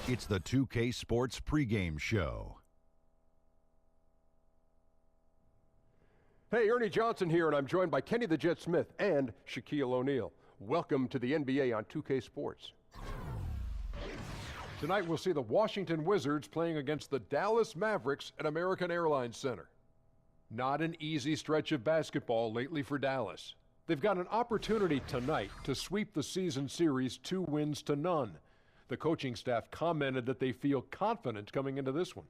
It's the 2K Sports pregame show. Hey, Ernie Johnson here, and I'm joined by Kenny the Jet Smith and Shaquille O'Neal. Welcome to the NBA on 2K Sports. Tonight we'll see the Washington Wizards playing against the Dallas Mavericks at American Airlines Center. Not an easy stretch of basketball lately for Dallas. They've got an opportunity tonight to sweep the season series 2-0. The coaching staff commented that they feel confident coming into this one.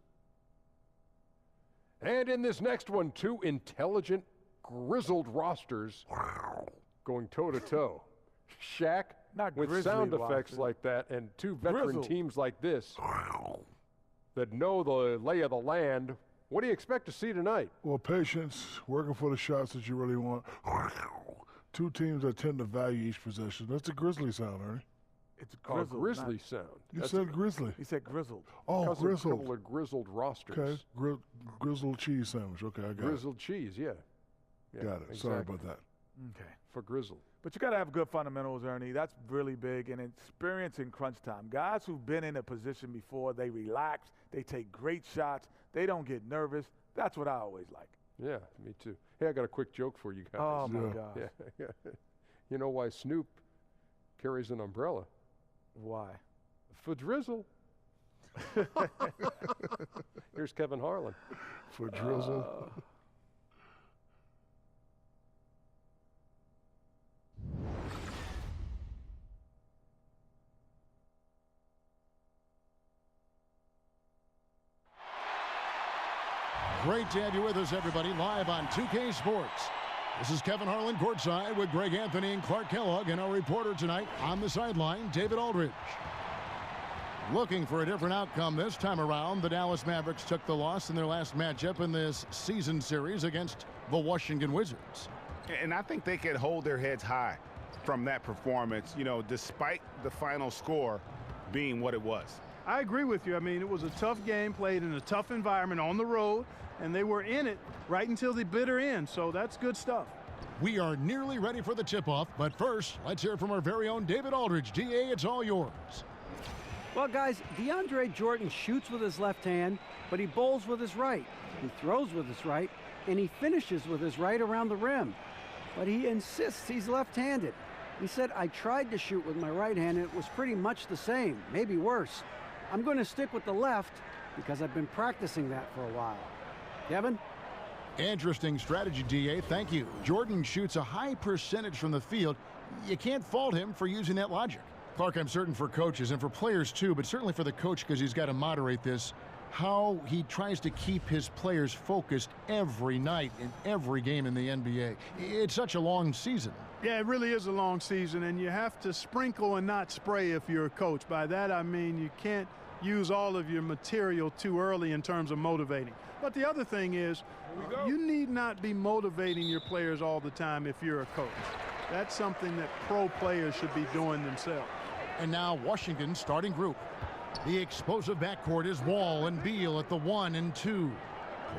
And in this next one, two intelligent, grizzled rosters going toe-to-toe. Shaq, with sound effects like that, and two veteran teams like this that know the lay of the land. What do you expect to see tonight? Well, patience, working for the shots that you really want. Two teams that tend to value each possession. That's a Grizzly sound, Ernie. It's grizzled, grizzly sound. You said grizzly. He said grizzled. Oh, grizzled. A couple of grizzled rosters. Okay, grizzled cheese sandwich. Okay, I got grizzled cheese, yeah. Got it. Exactly. Sorry about that. Okay. For grizzled. But you got to have good fundamentals, Ernie. That's really big. And experience in crunch time. Guys who've been in a position before, they relax. They take great shots. They don't get nervous. That's what I always like. Yeah, me too. Hey, I got a quick joke for you guys. Oh, my gosh. Yeah. You know why Snoop carries an umbrella? Why? For drizzle. Here's Kevin Harlan. For drizzle. Great to have you with us, everybody, live on 2K Sports. This is Kevin Harlan courtside with Greg Anthony and Clark Kellogg, and our reporter tonight on the sideline, David Aldridge. Looking for a different outcome this time around, the Dallas Mavericks took the loss in their last matchup in this season series against the Washington Wizards. And I think they could hold their heads high from that performance, you know, despite the final score being what it was. I agree with you. I mean, it was a tough game, played in a tough environment on the road, and they were in it right until the bitter end, so that's good stuff. We are nearly ready for the tip-off, but first, let's hear from our very own David Aldridge. DA, it's all yours. Well, guys, DeAndre Jordan shoots with his left hand, but he bowls with his right. He throws with his right, and he finishes with his right around the rim. But he insists he's left-handed. He said, I tried to shoot with my right hand, and it was pretty much the same, maybe worse. I'm going to stick with the left because I've been practicing that for a while. Kevin? Interesting strategy, DA. Thank you. Jordan shoots a high percentage from the field. You can't fault him for using that logic. Clark, I'm certain for coaches and for players too, but certainly for the coach because he's got to moderate this, how he tries to keep his players focused every night in every game in the NBA. It's such a long season. Yeah, it really is a long season, and you have to sprinkle and not spray if you're a coach. By that, I mean you can't use all of your material too early in terms of motivating. But the other thing is, you need not be motivating your players all the time if you're a coach. That's something that pro players should be doing themselves. And now Washington's starting group. The explosive backcourt is Wall and Beal at the 1 and 2.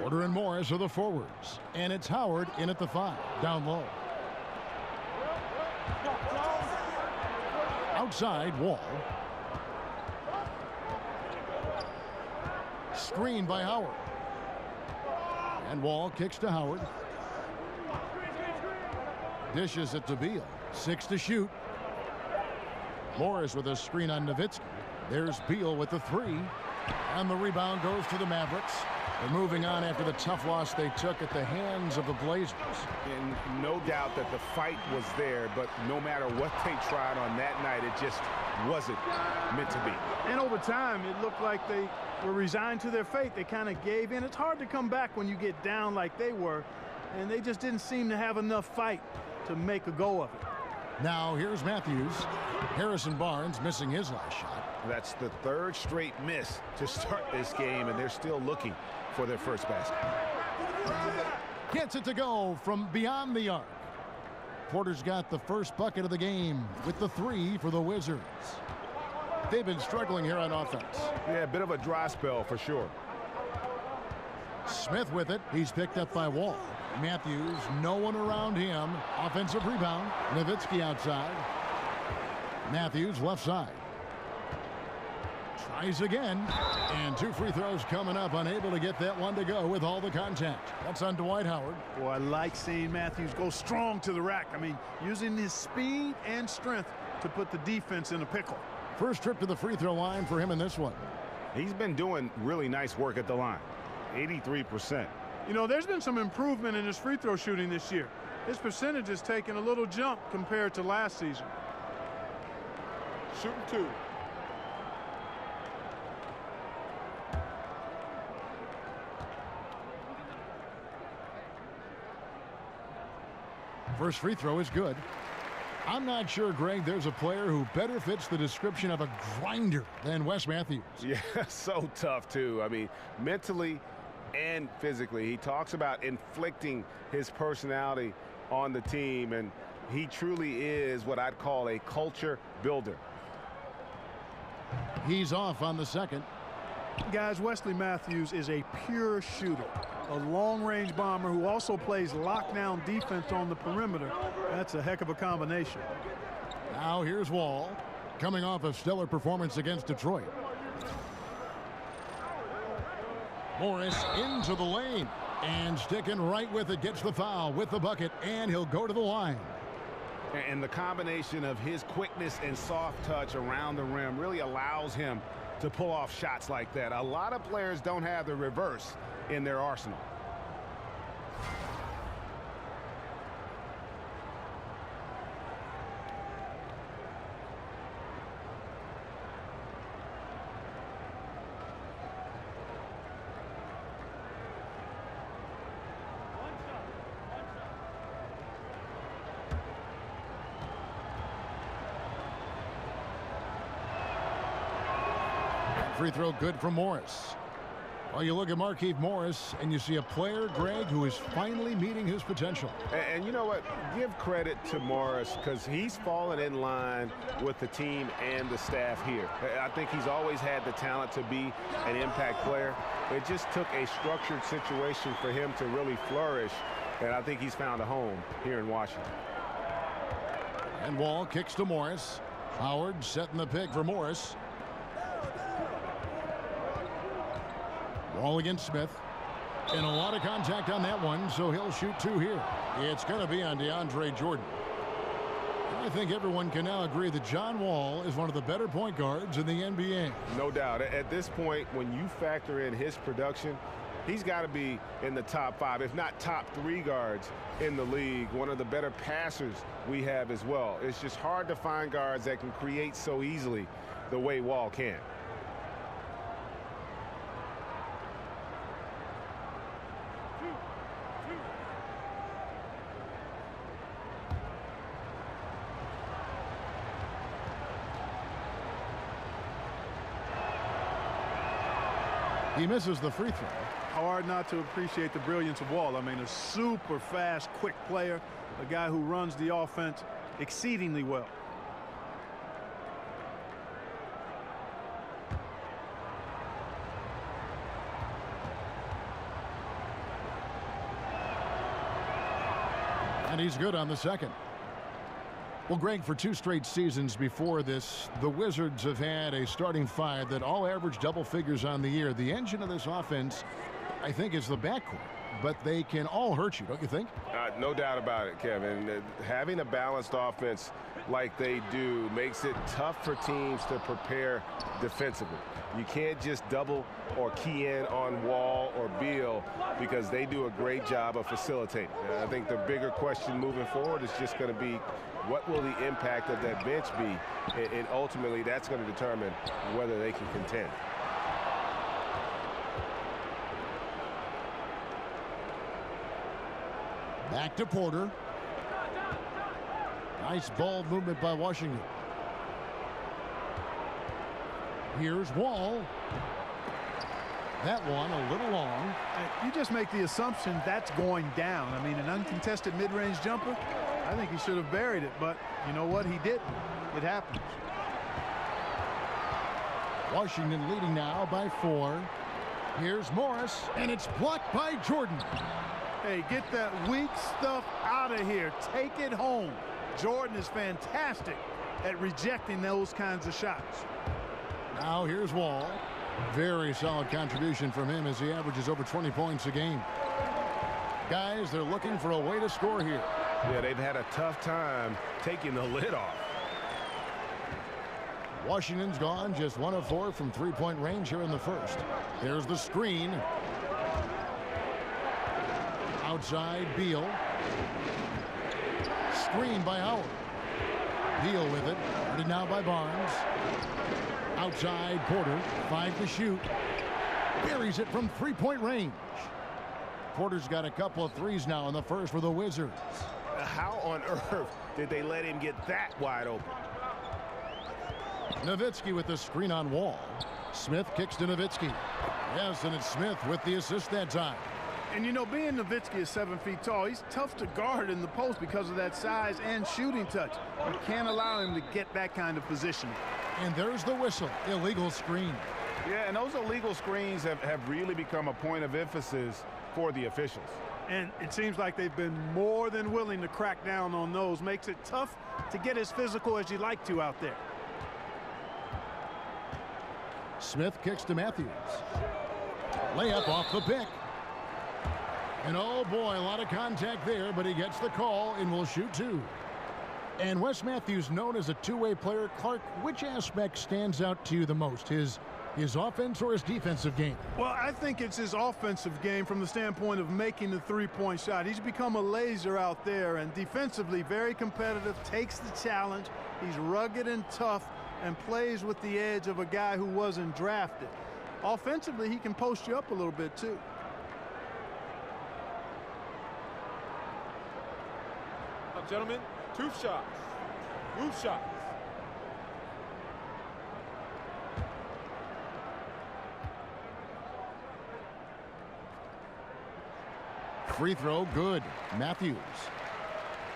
Porter and Morris are the forwards. And it's Howard in at the 5, down low. Outside, Wall. Screen by Howard. And Wall kicks to Howard. Dishes it to Beal. 6 to shoot. Morris with a screen on Nowitzki. There's Beal with the 3. And the rebound goes to the Mavericks. They're moving on after the tough loss they took at the hands of the Blazers. And no doubt that the fight was there, but no matter what they tried on that night, it just wasn't meant to be. And over time, it looked like they were resigned to their fate. They kind of gave in. It's hard to come back when you get down like they were, and they just didn't seem to have enough fight to make a go of it. Now here's Matthews. Harrison Barnes missing his last shot. That's the 3rd straight miss to start this game, and they're still looking for their first basket. Gets it to go from beyond the arc. Porter's got the first bucket of the game with the 3 for the Wizards. They've been struggling here on offense. Yeah, a bit of a dry spell for sure. Smith with it. He's picked up by Wall. Matthews, no one around him. Offensive rebound. Nowitzki outside. Matthews left side. Tries again. And 2 free throws coming up. Unable to get that one to go with all the contact. That's on Dwight Howard. Boy, I like seeing Matthews go strong to the rack. I mean, using his speed and strength to put the defense in a pickle. First trip to the free throw line for him in this one. He's been doing really nice work at the line. 83%. You know, there's been some improvement in his free throw shooting this year. His percentage has taken a little jump compared to last season. Shooting 2. First free throw is good. I'm not sure, Greg, there's a player who better fits the description of a grinder than Wes Matthews. Yeah, so tough, too. I mean, mentally and physically. He talks about inflicting his personality on the team, and he truly is what I'd call a culture builder. He's off on the second. Guys, Wesley Matthews is a pure shooter, a long-range bomber who also plays lockdown defense on the perimeter. That's a heck of a combination. Now here's Wall, coming off a stellar performance against Detroit. Morris into the lane, and sticking right with it, gets the foul with the bucket, and he'll go to the line. And the combination of his quickness and soft touch around the rim really allows him to pull off shots like that. A lot of players don't have the reverse in their arsenal. Free throw good from Morris. Well, you look at Markieff Morris, and you see a player, Greg, who is finally meeting his potential. And you know what? Give credit to Morris, because he's fallen in line with the team and the staff here. I think he's always had the talent to be an impact player. It just took a structured situation for him to really flourish, and I think he's found a home here in Washington. And Wall kicks to Morris. Howard setting the pick for Morris. Wall against Smith. And a lot of contact on that one, so he'll shoot 2 here. It's going to be on DeAndre Jordan. I think everyone can now agree that John Wall is one of the better point guards in the NBA. No doubt. At this point, when you factor in his production, he's got to be in the top 5, if not top 3 guards in the league. One of the better passers we have as well. It's just hard to find guards that can create so easily the way Wall can. He misses the free throw. Hard not to appreciate the brilliance of Wall. I mean, a super fast, quick player, a guy who runs the offense exceedingly well. And he's good on the second. Well, Greg, for 2 straight seasons before this, the Wizards have had a starting 5 that all average double figures on the year. The engine of this offense, I think, is the backcourt, but they can all hurt you, don't you think? No doubt about it, Kevin. Having a balanced offense like they do makes it tough for teams to prepare defensively. You can't just double or key in on Wall or Beal because they do a great job of facilitating. I think the bigger question moving forward is just going to be, what will the impact of that bench be? And ultimately, that's going to determine whether they can contend. Back to Porter. Nice ball movement by Washington. Here's Wall. That one a little long. You just make the assumption that's going down. I mean, an uncontested mid-range jumper, I think he should have buried it, but you know what? He didn't. It happens. Washington leading now by 4. Here's Morris, and it's blocked by Jordan. Hey, get that weak stuff out of here. Take it home. Jordan is fantastic at rejecting those kinds of shots. Now here's Wall. Very solid contribution from him as he averages over 20 points a game. Guys, they're looking for a way to score here. Yeah, they've had a tough time taking the lid off. Washington's gone just 1 of 4 from three-point range here in the first. Here's the screen. Outside, Beal. Screen by Howard. Beal with it. Guarded now by Barnes. Outside, Porter. 5 to shoot. Buries it from three-point range. Porter's got a couple of threes now in the first for the Wizards. How on earth did they let him get that wide open? Nowitzki with the screen on Wall. Smith kicks to Nowitzki. Yes, and it's Smith with the assist that time. And you know, being Nowitzki is 7 feet tall, he's tough to guard in the post because of that size and shooting touch. You can't allow him to get that kind of positioning. And there's the whistle. Illegal screen. Yeah, and those illegal screens have really become a point of emphasis for the officials. And it seems like they've been more than willing to crack down on those. Makes it tough to get as physical as you'd like to out there. Smith kicks to Matthews. Layup off the pick. And oh boy, a lot of contact there, but he gets the call and will shoot 2. And Wes Matthews, known as a two-way player. Clark, which aspect stands out to you the most? His offense or his defensive game? Well, I think it's his offensive game from the standpoint of making the three-point shot. He's become a laser out there, and defensively very competitive, takes the challenge. He's rugged and tough and plays with the edge of a guy who wasn't drafted. Offensively, he can post you up a little bit too. Now, gentlemen, 2 shots. Move shots. Free throw, good. Matthews.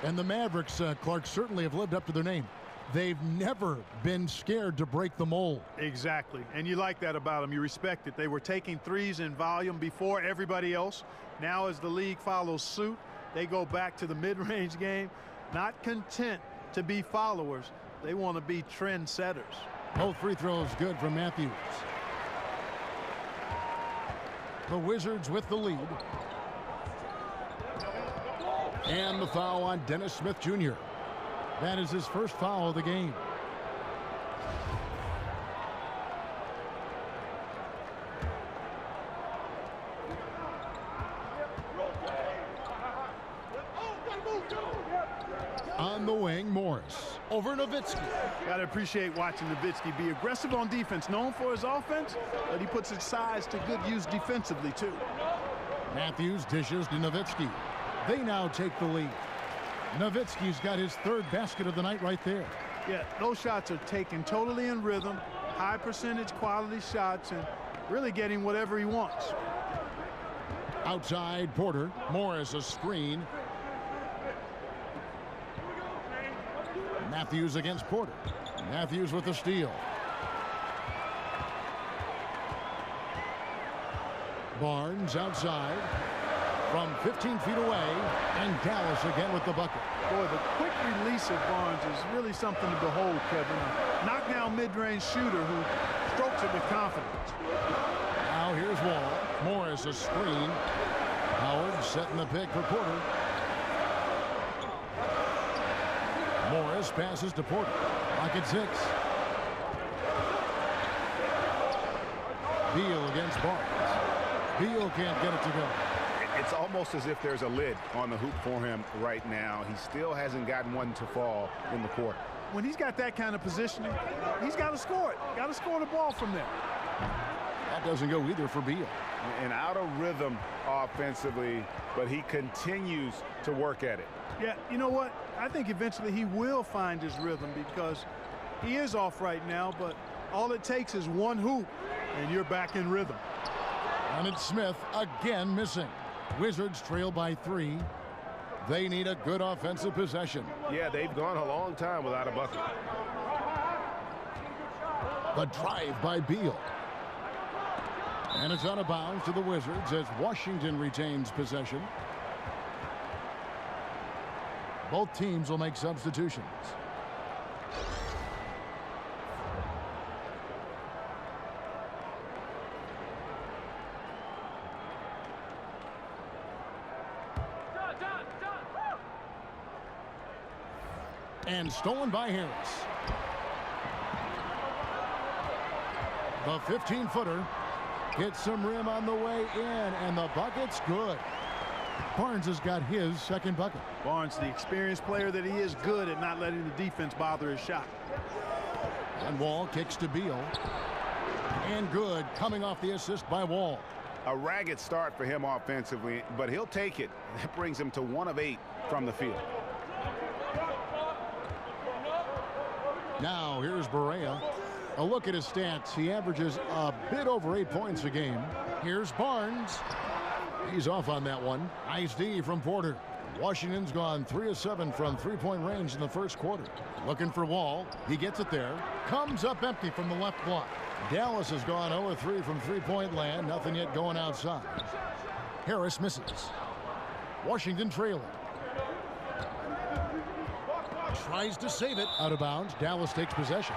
And the Mavericks, Clark, certainly have lived up to their name. They've never been scared to break the mold. Exactly. And you like that about them. You respect it. They were taking threes in volume before everybody else. Now as the league follows suit, they go back to the mid-range game. Not content to be followers. They want to be trendsetters. Both free throws good from Matthews. The Wizards with the lead. And the foul on Dennis Smith Jr. That is his first foul of the game. On the wing, Morris over Nowitzki. Got to appreciate watching Nowitzki be aggressive on defense, known for his offense, but he puts his size to good use defensively too. Matthews dishes to Nowitzki. They now take the lead. Nowitzki's got his 3rd basket of the night right there. Yeah, those shots are taken totally in rhythm, high percentage quality shots, and really getting whatever he wants. Outside, Porter. Morris a screen. Matthews against Porter. Matthews with the steal. Barnes outside from 15 feet away, and Dallas again with the bucket. Boy, the quick release of Barnes is really something to behold, Kevin. A knockdown mid-range shooter who strokes it with confidence. Now here's Wall. Morris a screen. Howard setting the pick for Porter. Morris passes to Porter. Lock at 6. Beal against Barnes. Beal can't get it to go. It's almost as if there's a lid on the hoop for him right now. He still hasn't gotten one to fall in the court. When he's got that kind of positioning, he's got to score it. Got to score the ball from there. That doesn't go either for Beal. And out of rhythm offensively, but he continues to work at it. Yeah, you know what? I think eventually he will find his rhythm because he is off right now, but all it takes is one hoop, and you're back in rhythm. And it's Smith again missing. Wizards trail by 3. They need a good offensive possession. Yeah, they've gone a long time without a bucket. The drive by Beal. And it's out of bounds to the Wizards as Washington retains possession. Both teams will make substitutions. And stolen by Harris. The 15-footer gets some rim on the way in, and the bucket's good. Barnes has got his second bucket. Barnes, the experienced player that he is, good at not letting the defense bother his shot. And Wall kicks to Beal. And good, coming off the assist by Wall. A ragged start for him offensively, but he'll take it. That brings him to 1 of 8 from the field. Now here's Barea. A look at his stats. He averages a bit over 8 points a game. Here's Barnes. He's off on that one. Nice D from Porter. Washington's gone 3 of 7 from three-point range in the first quarter. Looking for Wall. He gets it there. Comes up empty from the left block. Dallas has gone 0 of 3 from three-point land. Nothing yet going outside. Harris misses. Washington trailing. Tries to save it. Out of bounds. Dallas takes possession.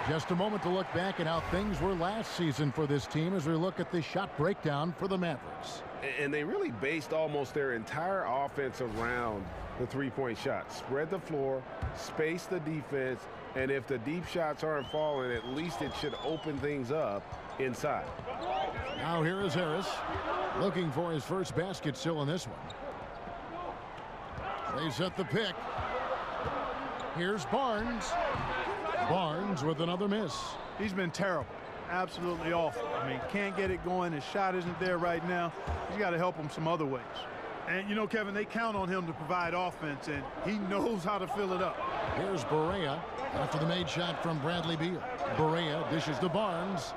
Just a moment to look back at how things were last season for this team as we look at the shot breakdown for the Mavericks. And they really based almost their entire offense around the three-point shot. Spread the floor, space the defense, and if the deep shots aren't falling, at least it should open things up inside. Now here is Harris looking for his first basket still in this one. They set the pick. Here's Barnes. Barnes with another miss. He's been terrible. Absolutely awful. I mean, can't get it going. His shot isn't there right now. He's got to help him some other ways. And, you know, Kevin, they count on him to provide offense, and he knows how to fill it up. Here's Barea after the made shot from Bradley Beal. Barea dishes to Barnes.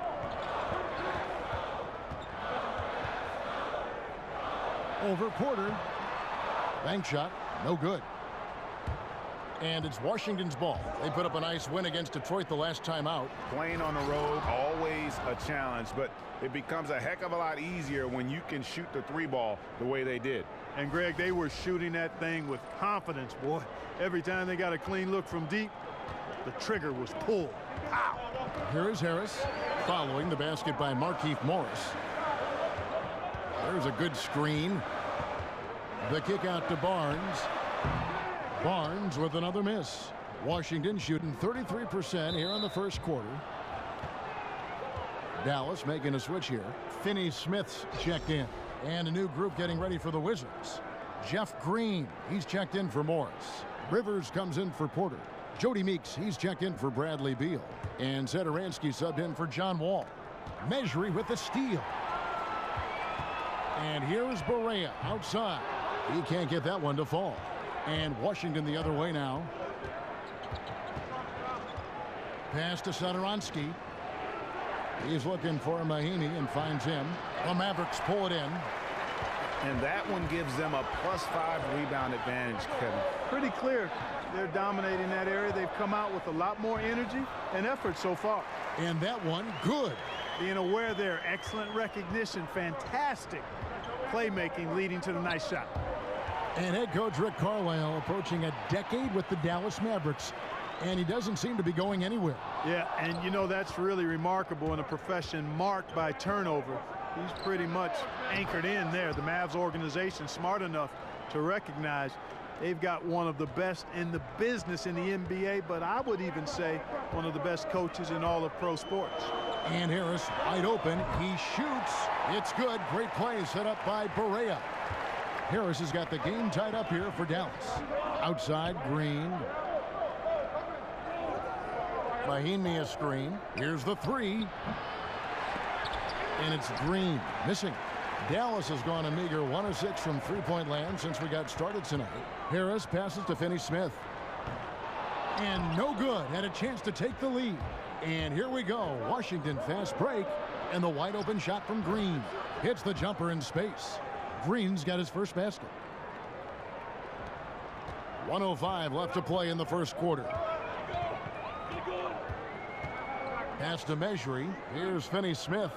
Over Porter. Bank shot. No good. And it's Washington's ball. They put up a nice win against Detroit the last time out. Playing on the road, always a challenge, but it becomes a heck of a lot easier when you can shoot the three ball the way they did. And, Greg, they were shooting that thing with confidence, boy. Every time they got a clean look from deep, the trigger was pulled. Pow! Here is Harris following the basket by Markieff Morris. There's a good screen. The kick out to Barnes. Barnes with another miss. Washington shooting 33% here in the first quarter. Dallas making a switch here. Finney-Smith's checked in. And a new group getting ready for the Wizards. Jeff Green, he's checked in for Morris. Rivers comes in for Porter. Jody Meeks, he's checked in for Bradley Beal. And Satoransky subbed in for John Wall. Mejri with the steal. And here is Barea outside. He can't get that one to fall. And Washington the other way now. Pass to Satoransky. He's looking for Mahinmi and finds him. The Mavericks pull it in. And that one gives them a +5 rebound advantage, Kevin. Pretty clear. They're dominating that area. They've come out with a lot more energy and effort so far. And that one, good. Being aware there, excellent recognition, fantastic playmaking leading to the nice shot. And head coach Rick Carlisle approaching a decade with the Dallas Mavericks. And he doesn't seem to be going anywhere. Yeah, and you know that's really remarkable in a profession marked by turnover. He's pretty much anchored in there. The Mavs organization smart enough to recognize they've got one of the best in the business in the NBA, but I would even say one of the best coaches in all of pro sports. And Harris wide open. He shoots. It's good. Great play set up by Barea. Harris has got the game tied up here for Dallas. Outside, Green. Mahinmi a screen. Here's the three. And it's Green missing. Dallas has gone a meager 1 of 6 from three-point land since we got started tonight. Harris passes to Finney-Smith. And no good. Had a chance to take the lead. And here we go. Washington fast break. And the wide open shot from Green. Hits the jumper in space. Green's got his first basket. 1:05 left to play in the first quarter. Pass to Mejri. Here's Finney-Smith.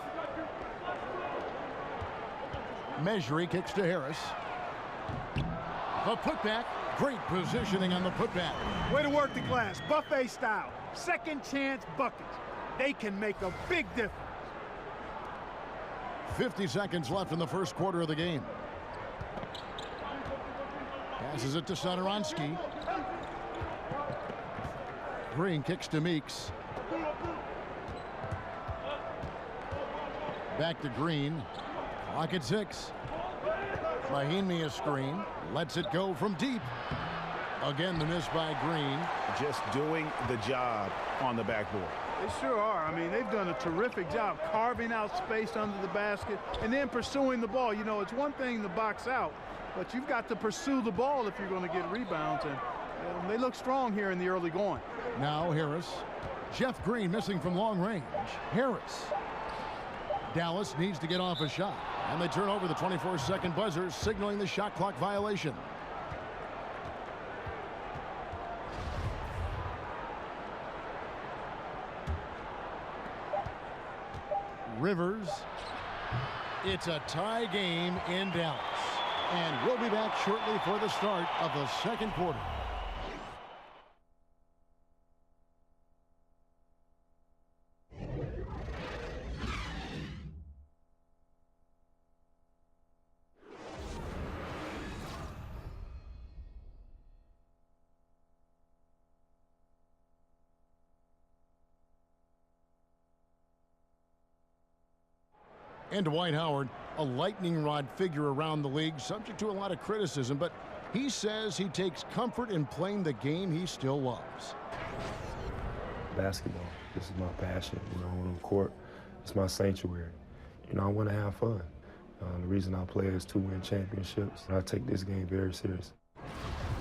Mejri kicks to Harris. The putback. Great positioning on the putback. Way to work the glass. Buffet style. Second chance buckets. They can make a big difference. 50 seconds left in the first quarter of the game. Passes it to Satoransky. Green kicks to Meeks. Back to Green. Clock at 6. Mahinmi a screen. Lets it go from deep. Again, the miss by Green. Just doing the job on the backboard. They sure are. I mean, they've done a terrific job carving out space under the basket and then pursuing the ball. You know, it's one thing to box out, but you've got to pursue the ball if you're going to get rebounds. And they look strong here in the early going. Now Harris. Jeff Green missing from long range. Harris. Dallas needs to get off a shot. And they turn over the 24-second buzzer, signaling the shot clock violation. Rivers. It's a tie game in Dallas. And we'll be back shortly for the start of the second quarter. And Dwight Howard, a lightning rod figure around the league, subject to a lot of criticism, but he says he takes comfort in playing the game he still loves. Basketball, this is my passion. You know, on the court, it's my sanctuary. You know, I want to have fun. The reason I play is to win championships. I take this game very serious.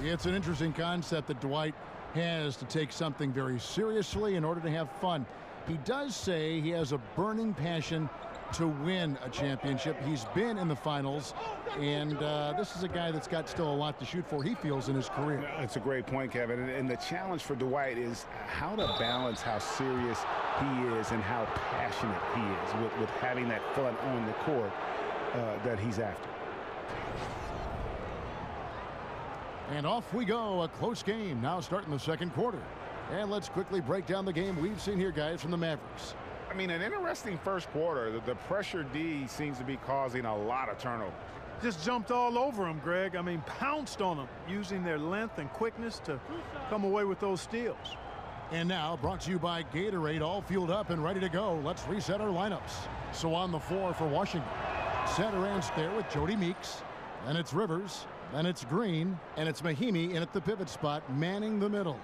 It's an interesting concept that Dwight has to take something very seriously in order to have fun. He does say he has a burning passion to win a championship. He's been in the finals, and this is a guy that's got still a lot to shoot for, he feels, in his career. That's a great point, Kevin. And the challenge for Dwight is how to balance how serious he is and how passionate he is with having that fun on the court that he's after. And off we go, a close game now starting the second quarter. And let's quickly break down the game we've seen here, guys, from the Mavericks. I mean, an interesting first quarter. The pressure D seems to be causing a lot of turnover. Just jumped all over him, Greg. I mean, pounced on him, using their length and quickness to come away with those steals. And now, brought to you by Gatorade, all fueled up and ready to go. Let's reset our lineups. So on the floor for Washington, center and there with Jody Meeks. Then it's Rivers. Then it's Green. And it's Mahinmi in at the pivot spot, manning the middle.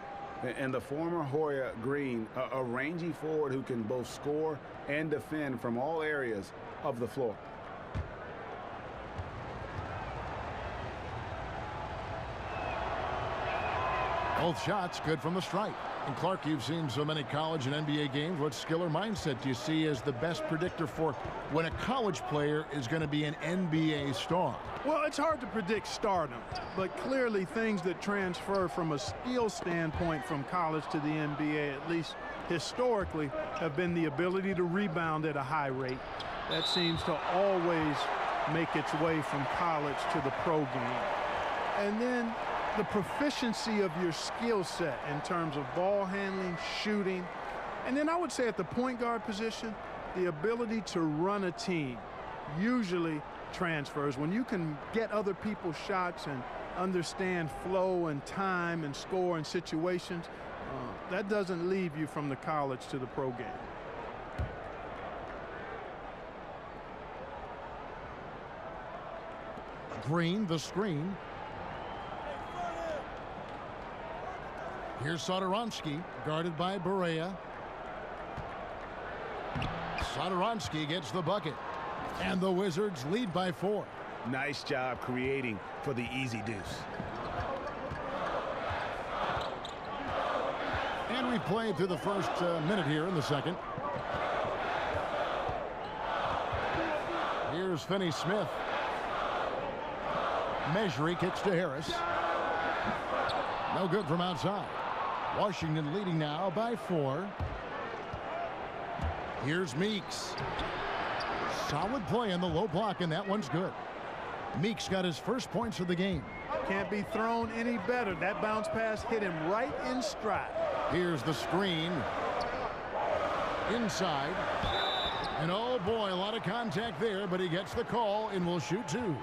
And the former Hoya Green, a rangy forward who can both score and defend from all areas of the floor. Both shots good from the stripe. And Clark, you've seen so many college and NBA games. What skill or mindset do you see as the best predictor for when a college player is going to be an NBA star? Well, it's hard to predict stardom, but clearly things that transfer from a skill standpoint from college to the NBA, at least historically, have been the ability to rebound at a high rate. That seems to always make its way from college to the pro game. And then the proficiency of your skill set in terms of ball handling, shooting, and then I would say at the point guard position, the ability to run a team usually transfers. When you can get other people's shots and understand flow and time and score and situations, that doesn't leave you from the college to the pro game. Green, the screen. Here's Satoransky, guarded by Barea. Satoransky gets the bucket. And the Wizards lead by 4. Nice job creating for the easy deuce. And we played through the first minute here in the second. Here's Finney-Smith. Mejri kicks to Harris. No good from outside. Washington leading now by 4. Here's Meeks. Solid play in the low block, and that one's good. Meeks got his first points of the game. Can't be thrown any better. That bounce pass hit him right in stride. Here's the screen. Inside. And oh boy, a lot of contact there, but he gets the call and will shoot 2.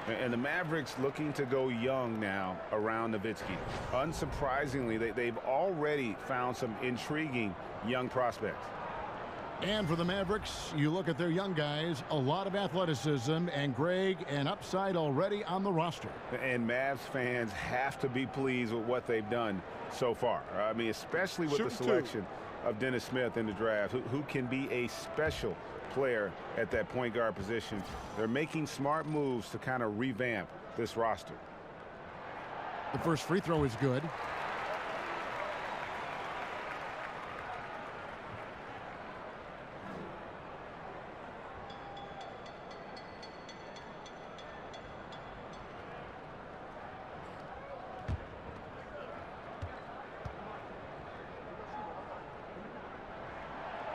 And the Mavericks looking to go young now around Nowitzki. Unsurprisingly, they've already found some intriguing young prospects. And for the Mavericks, you look at their young guys, a lot of athleticism, and Greg, an upside already on the roster. And Mavs fans have to be pleased with what they've done so far. I mean, especially with the selection of Dennis Smith in the draft, who can be a special player at that point guard position. They're making smart moves to kind of revamp this roster. The first free throw is good.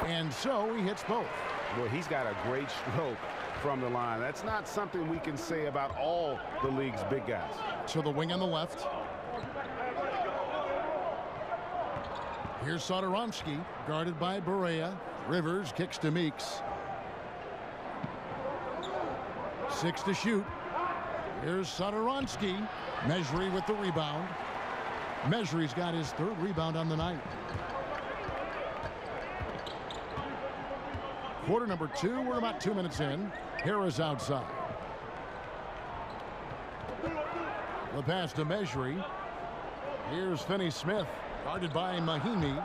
And so he hits both. Well, he's got a great stroke from the line. That's not something we can say about all the league's big guys. To the wing on the left. Here's Satoransky, guarded by Barea. Rivers kicks to Meeks. 6 to shoot. Here's Satoransky. Mejri with the rebound. Mejri's got his 3rd rebound on the night. Quarter number 2, we're about 2 minutes in. Harris outside. The pass to Mejri. Here's Finney-Smith, guarded by Mahimi.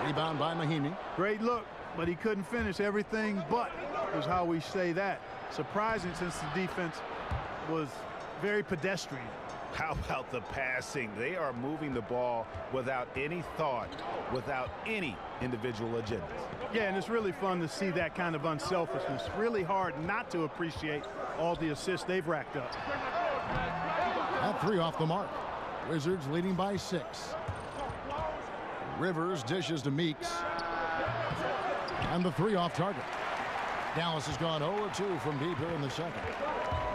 Rebound by Mahimi. Great look, but he couldn't finish. Everything but is how we say that. Surprising since the defense was very pedestrian. How about the passing? They are moving the ball without any thought, without any individual agendas. Yeah, and it's really fun to see that kind of unselfishness. Really hard not to appreciate all the assists they've racked up. That 3 off the mark. Wizards leading by 6. Rivers dishes to Meeks. And the 3 off target. Dallas has gone 0-2 from deep here in the second.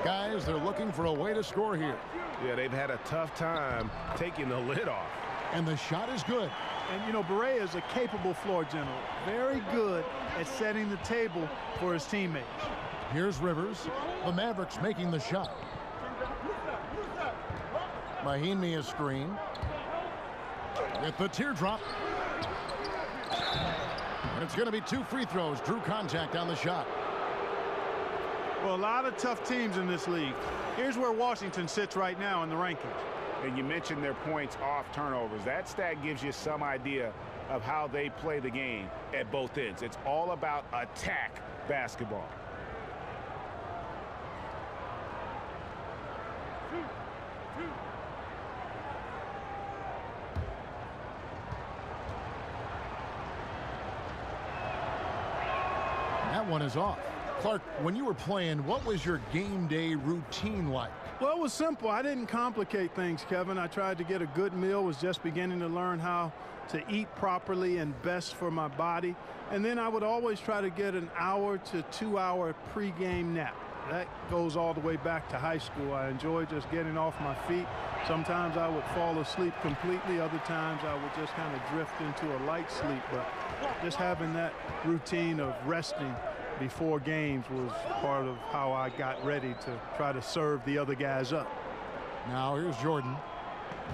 Guys, they're looking for a way to score here. Yeah, they've had a tough time taking the lid off. And the shot is good. And, you know, Barea is a capable floor general. Very good at setting the table for his teammates. Here's Rivers. The Mavericks making the shot. Mahimi a screen. With the teardrop. And it's going to be 2 free throws. Drew contact on the shot. Well, a lot of tough teams in this league. Here's where Washington sits right now in the rankings. And you mentioned their points off turnovers. That stat gives you some idea of how they play the game at both ends. It's all about attack basketball. That one is off. Clark, when you were playing, what was your game day routine like? Well, it was simple. I didn't complicate things, Kevin. I tried to get a good meal, was just beginning to learn how to eat properly and best for my body. And then I would always try to get an hour to 2 hour pregame nap. That goes all the way back to high school. I enjoyed just getting off my feet. Sometimes I would fall asleep completely. Other times I would just kind of drift into a light sleep. But just having that routine of resting before games was part of how I got ready to try to serve the other guys up. Now here's Jordan.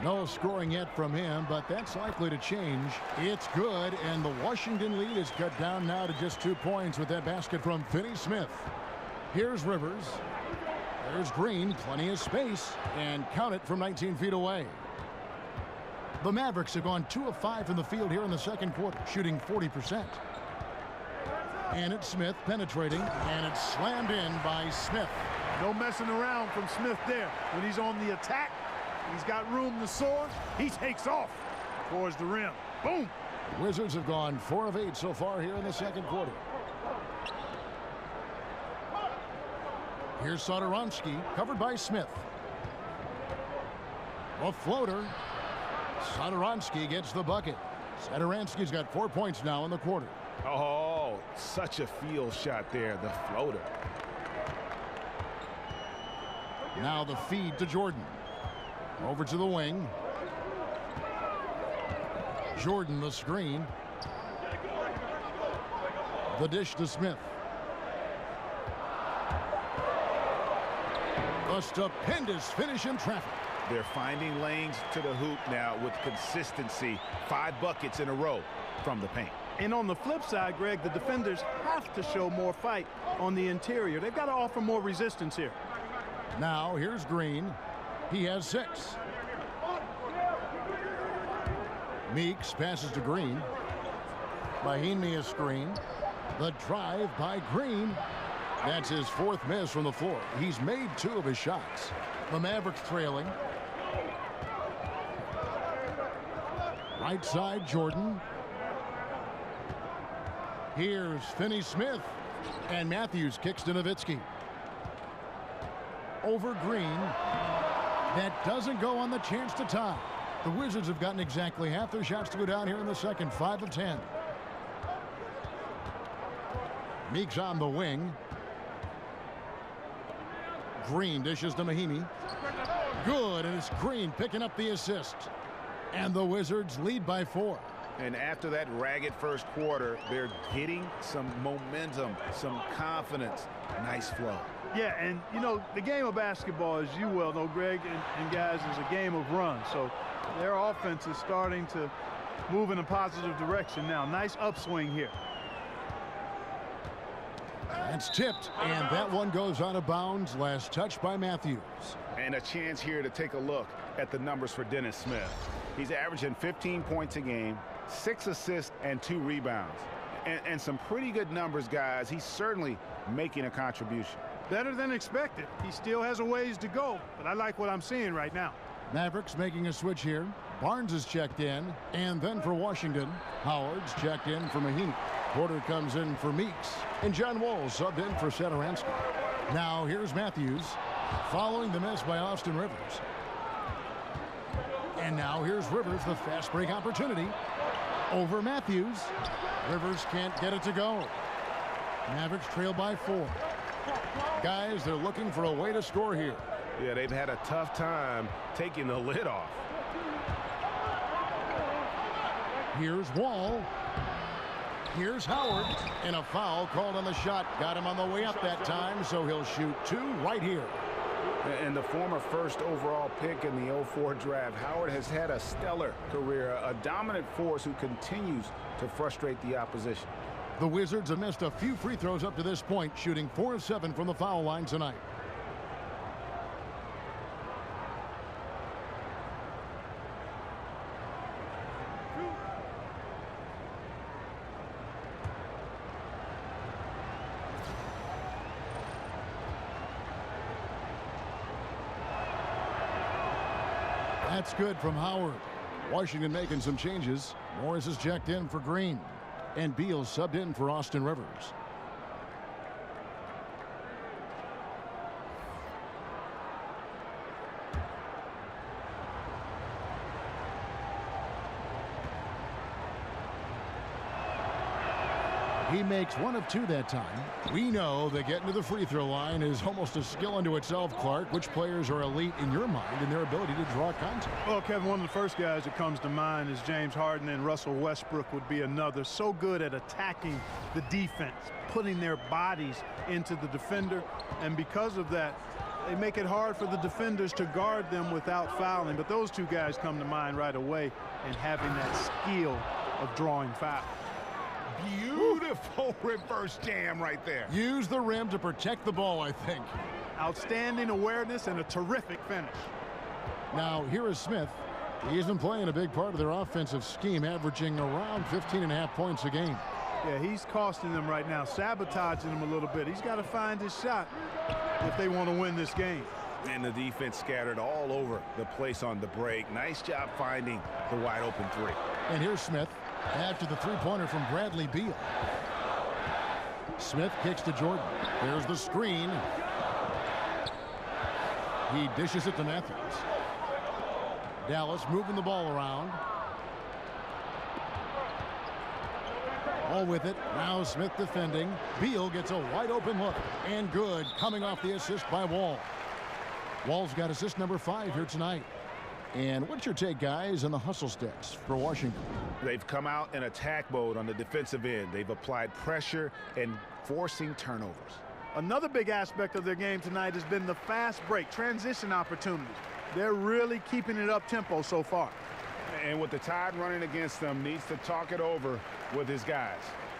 No scoring yet from him, but that's likely to change. It's good, and the Washington lead is cut down now to just 2 points with that basket from Finney-Smith. Here's Rivers. There's Green, plenty of space, and count it from 19 feet away. The Mavericks have gone 2 of 5 from the field here in the second quarter, shooting 40%. And it's Smith penetrating, and it's slammed in by Smith. No messing around from Smith there. When he's on the attack, he's got room to soar. He takes off towards the rim. Boom. The Wizards have gone 4 of 8 so far here in the second quarter. Here's Satoransky, covered by Smith. A floater. Satoransky gets the bucket. Satoransky's got 4 points now in the quarter. Oh, such a field shot there, the floater. Now the feed to Jordan. Over to the wing. Jordan the screen. The dish to Smith. A stupendous finish in traffic. They're finding lanes to the hoop now with consistency. 5 buckets in a row from the paint. And on the flip side, Greg, the defenders have to show more fight on the interior. They've got to offer more resistance here. Now here's Green. He has 6. Meeks passes to Green. Mahimi a screen. The drive by Green. That's his 4th miss from the floor. He's made 2 of his shots. The Mavericks trailing. Right side, Jordan. Here's Finney-Smith. And Matthews kicks to Nowitzki. Over Green. That doesn't go on the chance to tie. The Wizards have gotten exactly half their shots to go down here in the second. 5 of 10. Meeks on the wing. Green dishes to Mahimi. Good, and it's Green picking up the assist. And the Wizards lead by 4. And after that ragged first quarter, they're getting some momentum, some confidence. Nice flow. Yeah, and, you know, the game of basketball, as you well know, Greg, and guys, is a game of runs. So their offense is starting to move in a positive direction now. Nice upswing here. That's tipped, and that one goes out of bounds. Last touch by Matthews. And a chance here to take a look at the numbers for Dennis Smith. He's averaging 15 points a game, 6 assists, and 2 rebounds. And some pretty good numbers, guys. He's certainly making a contribution. Better than expected. He still has a ways to go, but I like what I'm seeing right now. Mavericks making a switch here. Barnes is checked in, and then for Washington, Howard's checked in for Mahimi. Porter comes in for Meeks, and John Wall subbed in for Satoransky. Now here's Matthews, following the miss by Austin Rivers. And now here's Rivers, the fast break opportunity. Over Matthews. Rivers can't get it to go. Mavericks trail by 4. Guys, they're looking for a way to score here. Yeah, they've had a tough time taking the lid off. Here's Wall. Here's Howard. And a foul called on the shot. Got him on the way up that time, so he'll shoot 2 right here. And the former first overall pick in the 04 draft, Howard has had a stellar career, a dominant force who continues to frustrate the opposition. The Wizards have missed a few free throws up to this point, shooting 4 of 7 from the foul line tonight. That's good from Howard. Washington making some changes. Morris is checked in for Green. And Beal subbed in for Austin Rivers. He makes 1 of 2 that time. We know that getting to the free throw line is almost a skill unto itself, Clark. Which players are elite in your mind in their ability to draw contact? Well, Kevin, one of the first guys that comes to mind is James Harden, and Russell Westbrook would be another. So good at attacking the defense, putting their bodies into the defender, and because of that, they make it hard for the defenders to guard them without fouling. But those 2 guys come to mind right away, and having that skill of drawing fouls. Beautiful reverse jam right there. Use the rim to protect the ball, I think. Outstanding awareness and a terrific finish. Now, here is Smith. He isn't playing a big part of their offensive scheme, averaging around 15.5 points a game. Yeah, he's costing them right now, sabotaging them a little bit. He's got to find his shot if they want to win this game. And the defense scattered all over the place on the break. Nice job finding the wide open 3. And here's Smith after the 3-pointer from Bradley Beal. Smith kicks to Jordan. There's the screen. He dishes it to Matthews. Dallas moving the ball around. All with it. Now Smith defending. Beal gets a wide open look. And good. Coming off the assist by Wall. Wall's got assist number 5 here tonight. And what's your take, guys, on the hustle sticks for Washington? They've come out in attack mode on the defensive end. They've applied pressure and forcing turnovers. Another big aspect of their game tonight has been the fast break, transition opportunities. They're really keeping it up-tempo so far. And with the tide running against them, needs to talk it over with his guys.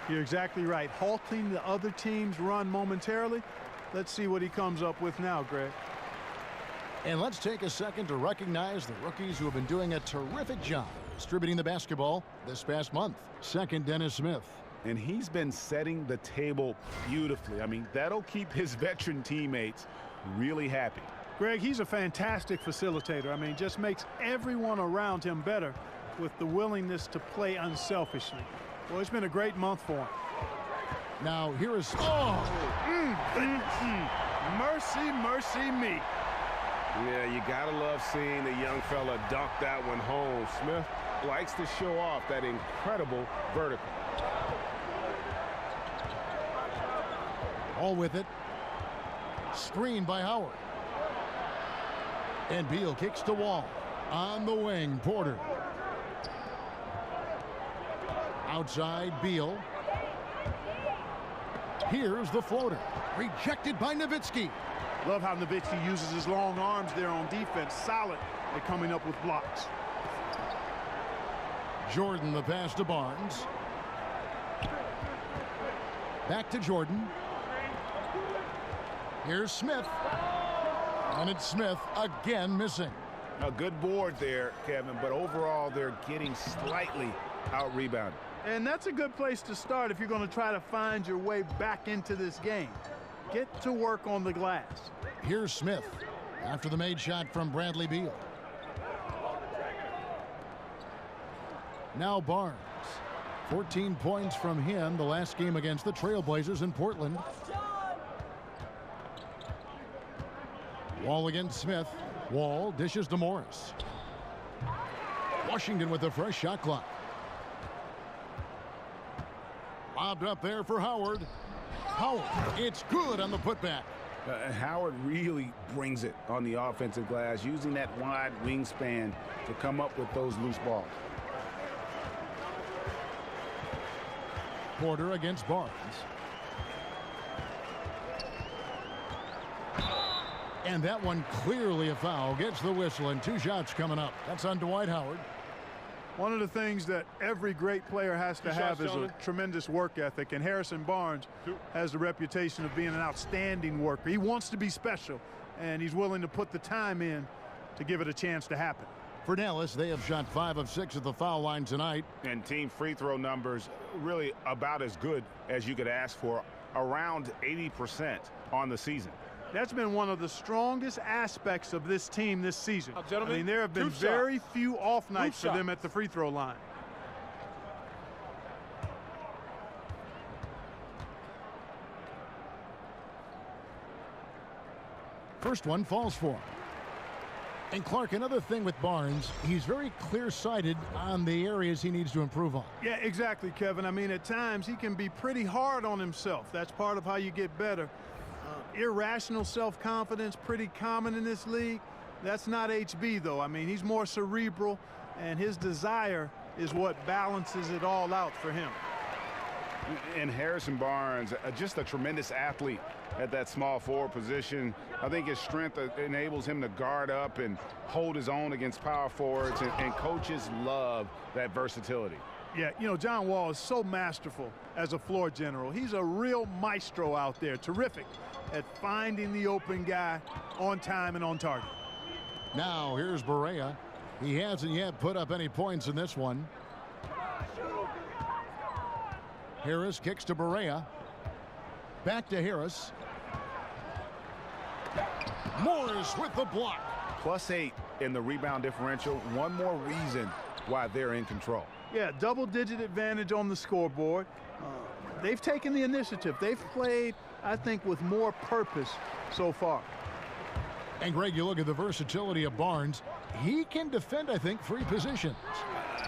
You're exactly right. Halting the other team's run momentarily. Let's see what he comes up with now, Greg. And let's take a second to recognize the rookies who have been doing a terrific job distributing the basketball this past month. Second, Dennis Smith. And he's been setting the table beautifully. I mean, that'll keep his veteran teammates really happy. Greg, he's a fantastic facilitator. I mean, just makes everyone around him better with the willingness to play unselfishly. Well, it's been a great month for him. Now, here is... Mercy, mercy me. Yeah, you gotta love seeing the young fella dunk that one home. Smith likes to show off that incredible vertical. All with it. Screen by Howard. And Beal kicks to Wall. On the wing, Porter. Outside, Beal. Here's the floater. Rejected by Nowitzki. Love how Nowitzki uses his long arms there on defense. Solid at coming up with blocks. Jordan, the pass to Barnes. Back to Jordan. Here's Smith. And it's Smith again missing. A good board there, Kevin, but overall they're getting slightly out-rebounded. And that's a good place to start if you're going to try to find your way back into this game. Get to work on the glass. Here's Smith after the made shot from Bradley Beal. Now Barnes. 14 points from him the last game against the Trailblazers in Portland. Wall against Smith. Wall dishes to Morris. Washington with a fresh shot clock. Lobbed up there for Howard. Howard, it's good on the putback. Howard really brings it on the offensive glass, using that wide wingspan to come up with those loose balls. Porter against Barnes. And that one clearly a foul. Gets the whistle, and 2 shots coming up. That's on Dwight Howard. One of the things that every great player has to have is a tremendous work ethic, and Harrison Barnes has the reputation of being an outstanding worker. He wants to be special, and he's willing to put the time in to give it a chance to happen. For Dallas, they have shot 5 of 6 at the foul line tonight. And team free throw numbers really about as good as you could ask for, around 80% on the season. That's been one of the strongest aspects of this team this season. I mean, there have been Two very shots. few off nights Two for them shots. at the free throw line. First one falls for him. And Clark, another thing with Barnes, he's very clear-sighted on the areas he needs to improve on. Yeah, exactly, Kevin. I mean, at times he can be pretty hard on himself. That's part of how you get better. Irrational self-confidence, pretty common in this league. That's not HB, though. I mean, he's more cerebral, and his desire is what balances it all out for him. And Harrison Barnes, just a tremendous athlete at that small forward position. I think his strength enables him to guard up and hold his own against power forwards, and coaches love that versatility. Yeah, you know, John Wall is so masterful as a floor general. He's a real maestro out there, terrific at finding the open guy on time and on target. Now here's Barea. He hasn't yet put up any points in this one. Harris kicks to Barea. Back to Harris. Morris with the block. +8 in the rebound differential. One more reason why they're in control. Yeah, double-digit advantage on the scoreboard. They've taken the initiative. They've played, I think, with more purpose so far. And Greg, you look at the versatility of Barnes. He can defend, I think, 3 positions.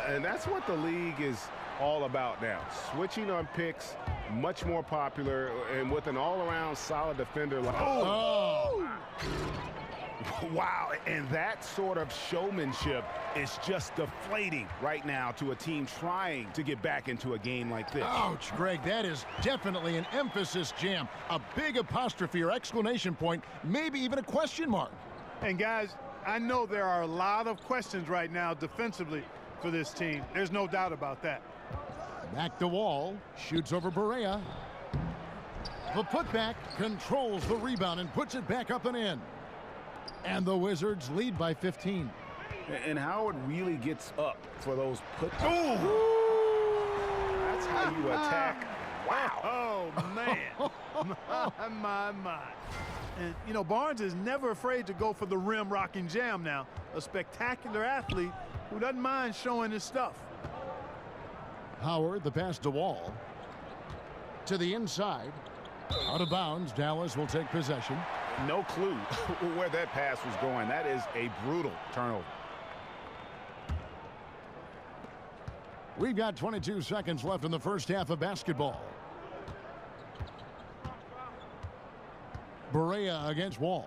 And that's what the league is all about now. Switching on picks, much more popular, and with an all-around solid defender like... Wow, and that sort of showmanship is just deflating right now to a team trying to get back into a game like this. Ouch, Greg, that is definitely an emphasis jam. A big apostrophe or exclamation point, maybe even a question mark. And guys, I know there are a lot of questions right now defensively for this team. There's no doubt about that. Back to Wall, shoots over Barea. The putback controls the rebound and puts it back up and in. And the Wizards lead by 15. And Howard really gets up for those putbacks. That's how you attack. Wow. Oh, man. my. And, you know, Barnes is never afraid to go for the rim rocking jam now. A spectacular athlete who doesn't mind showing his stuff. Howard, the pass to Wall. To the inside. Out of bounds, Dallas will take possession. No clue where that pass was going. That is a brutal turnover. We've got 22 seconds left in the first half of basketball. Barea against Wall.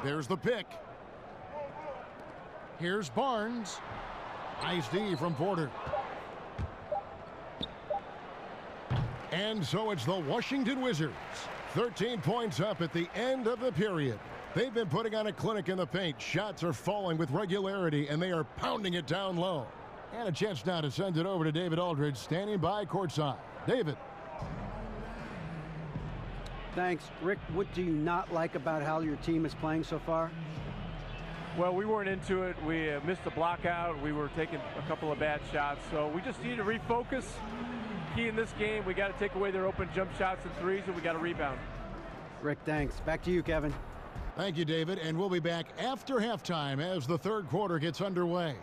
There's the pick. Here's Barnes. Nice D from Porter. And so it's the Washington Wizards. 13 points up at the end of the period. They've been putting on a clinic in the paint. Shots are falling with regularity, and they are pounding it down low. And a chance now to send it over to David Aldridge, standing by courtside. David. Thanks. Rick, what do you not like about how your team is playing so far? Well, we weren't into it. We missed the block out. We were taking a couple of bad shots. So we just need to refocus. Key in this game, we got to take away their open jump shots and threes, and we got to rebound. Rick, thanks. Back to you, Kevin. Thank you, David. And we'll be back after halftime as the third quarter gets underway.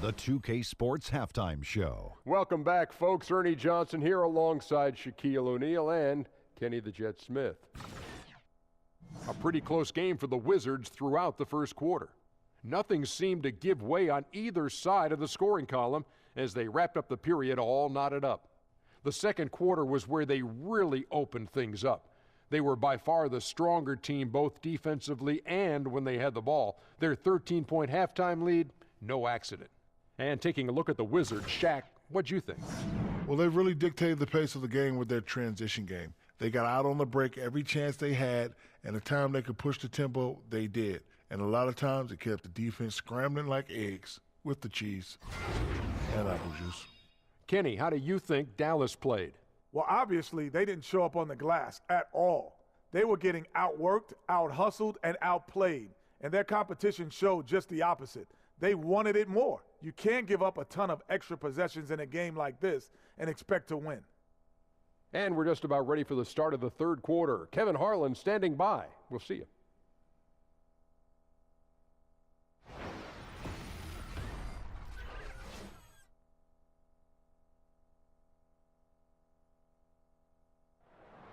The 2K Sports Halftime Show. Welcome back, folks. Ernie Johnson here alongside Shaquille O'Neal and Kenny the Jet Smith. A pretty close game for the Wizards throughout the first quarter. Nothing seemed to give way on either side of the scoring column as they wrapped up the period all knotted up. The second quarter was where they really opened things up. They were by far the stronger team both defensively and when they had the ball. Their 13-point halftime lead, no accident. And taking a look at the Wizards, Shaq, what'd you think? Well, they really dictated the pace of the game with their transition game. They got out on the break every chance they had, and the time they could push the tempo, they did. And a lot of times it kept the defense scrambling like eggs with the cheese and apple juice. Kenny, how do you think Dallas played? Well, obviously, they didn't show up on the glass at all. They were getting outworked, out-hustled, and outplayed. And their competition showed just the opposite. They wanted it more. You can't give up a ton of extra possessions in a game like this and expect to win. And we're just about ready for the start of the third quarter. Kevin Harlan standing by. We'll see you.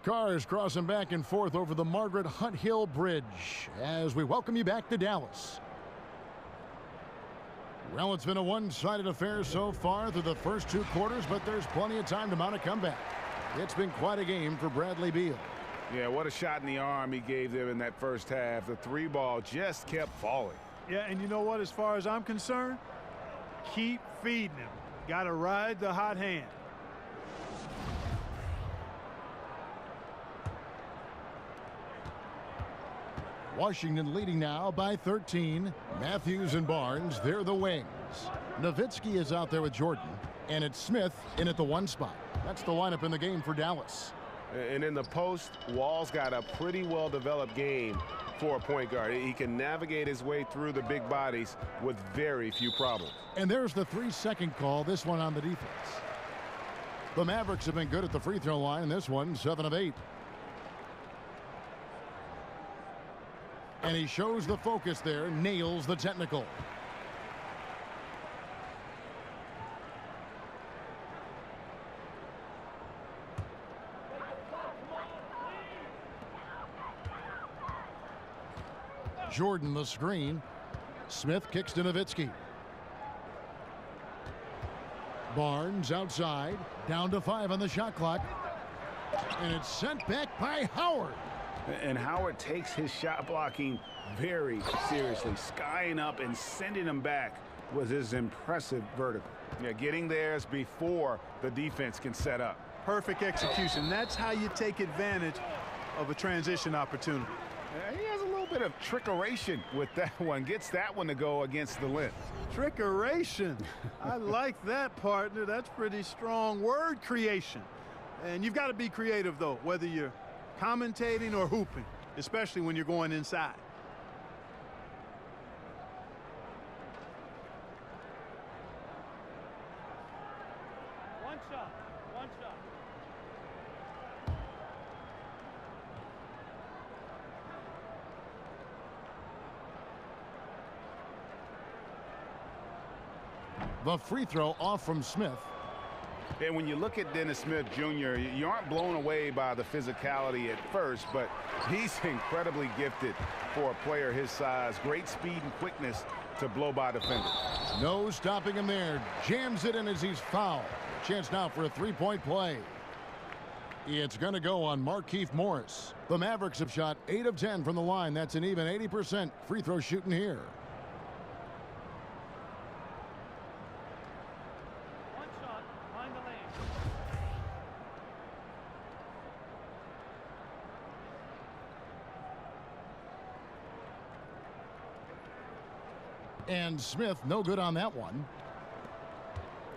Cars crossing back and forth over the Margaret Hunt Hill Bridge as we welcome you back to Dallas. Well, it's been a one-sided affair so far through the first two quarters, but there's plenty of time to mount a comeback. It's been quite a game for Bradley Beal. Yeah, what a shot in the arm he gave them in that first half. The three ball just kept falling. Yeah, and you know what, as far as I'm concerned, keep feeding him. Got to ride the hot hand. Washington leading now by 13. Matthews and Barnes, they're the wings. Nowitzki is out there with Jordan, and it's Smith in at the one spot. That's the lineup in the game for Dallas. And in the post, Wall's got a pretty well-developed game for a point guard. He can navigate his way through the big bodies with very few problems. And there's the 3-second call, this one on the defense. The Mavericks have been good at the free throw line. This one, 7 of 8. And he shows the focus there, nails the technical. Jordan the screen. Smith kicks to Nowitzki. Barnes outside, down to 5 on the shot clock. And it's sent back by Howard. And Howard takes his shot blocking very seriously. Skying up and sending him back was his impressive vertical. Yeah, getting theirs before the defense can set up. Perfect execution. That's how you take advantage of a transition opportunity. He has a little bit of trickeration with that one. Gets that one to go against the length. Trickeration. I like that, partner. That's pretty strong word creation. And you've got to be creative, though, whether you're commentating or hooping, especially when you're going inside. One shot. The free throw off from Smith. And when you look at Dennis Smith Jr., you aren't blown away by the physicality at first, but he's incredibly gifted for a player his size. Great speed and quickness to blow by defenders. No stopping him there. Jams it in as he's fouled. Chance now for a three-point play. It's going to go on Markieff Morris. The Mavericks have shot 8 of 10 from the line. That's an even 80% free throw shooting here. And Smith, no good on that one.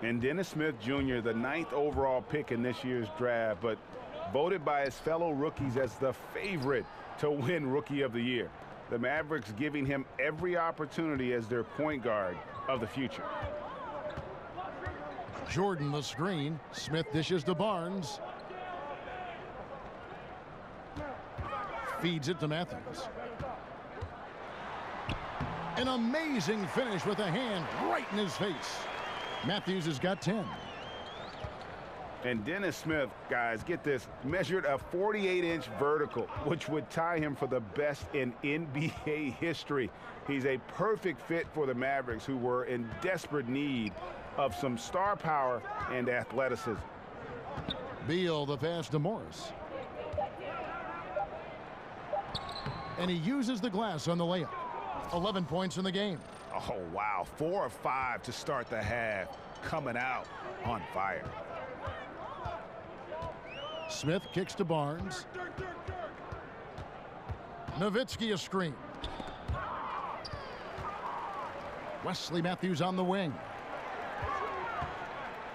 And Dennis Smith Jr., the 9th overall pick in this year's draft, but voted by his fellow rookies as the favorite to win Rookie of the Year. The Mavericks giving him every opportunity as their point guard of the future. Jordan the screen. Smith dishes to Barnes. Feeds it to Matthews. An amazing finish with a hand right in his face. Matthews has got 10. And Dennis Smith, guys, get this, measured a 48-inch vertical, which would tie him for the best in NBA history. He's a perfect fit for the Mavericks, who were in desperate need of some star power and athleticism. Beal the pass to Morris. And he uses the glass on the layup. 11 points in the game. Oh, wow. 4 of 5 to start the half. Coming out on fire. Smith kicks to Barnes. Nowitzki a screen. Wesley Matthews on the wing.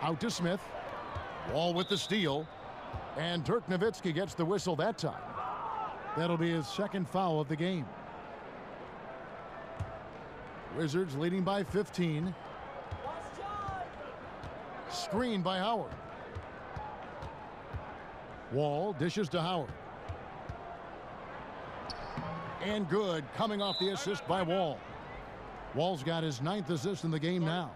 Out to Smith. Wall with the steal. And Dirk Nowitzki gets the whistle that time. That'll be his second foul of the game. Wizards leading by 15. Screen by Howard. Wall dishes to Howard. And good, coming off the assist by Wall. Wall's got his 9th assist in the game now.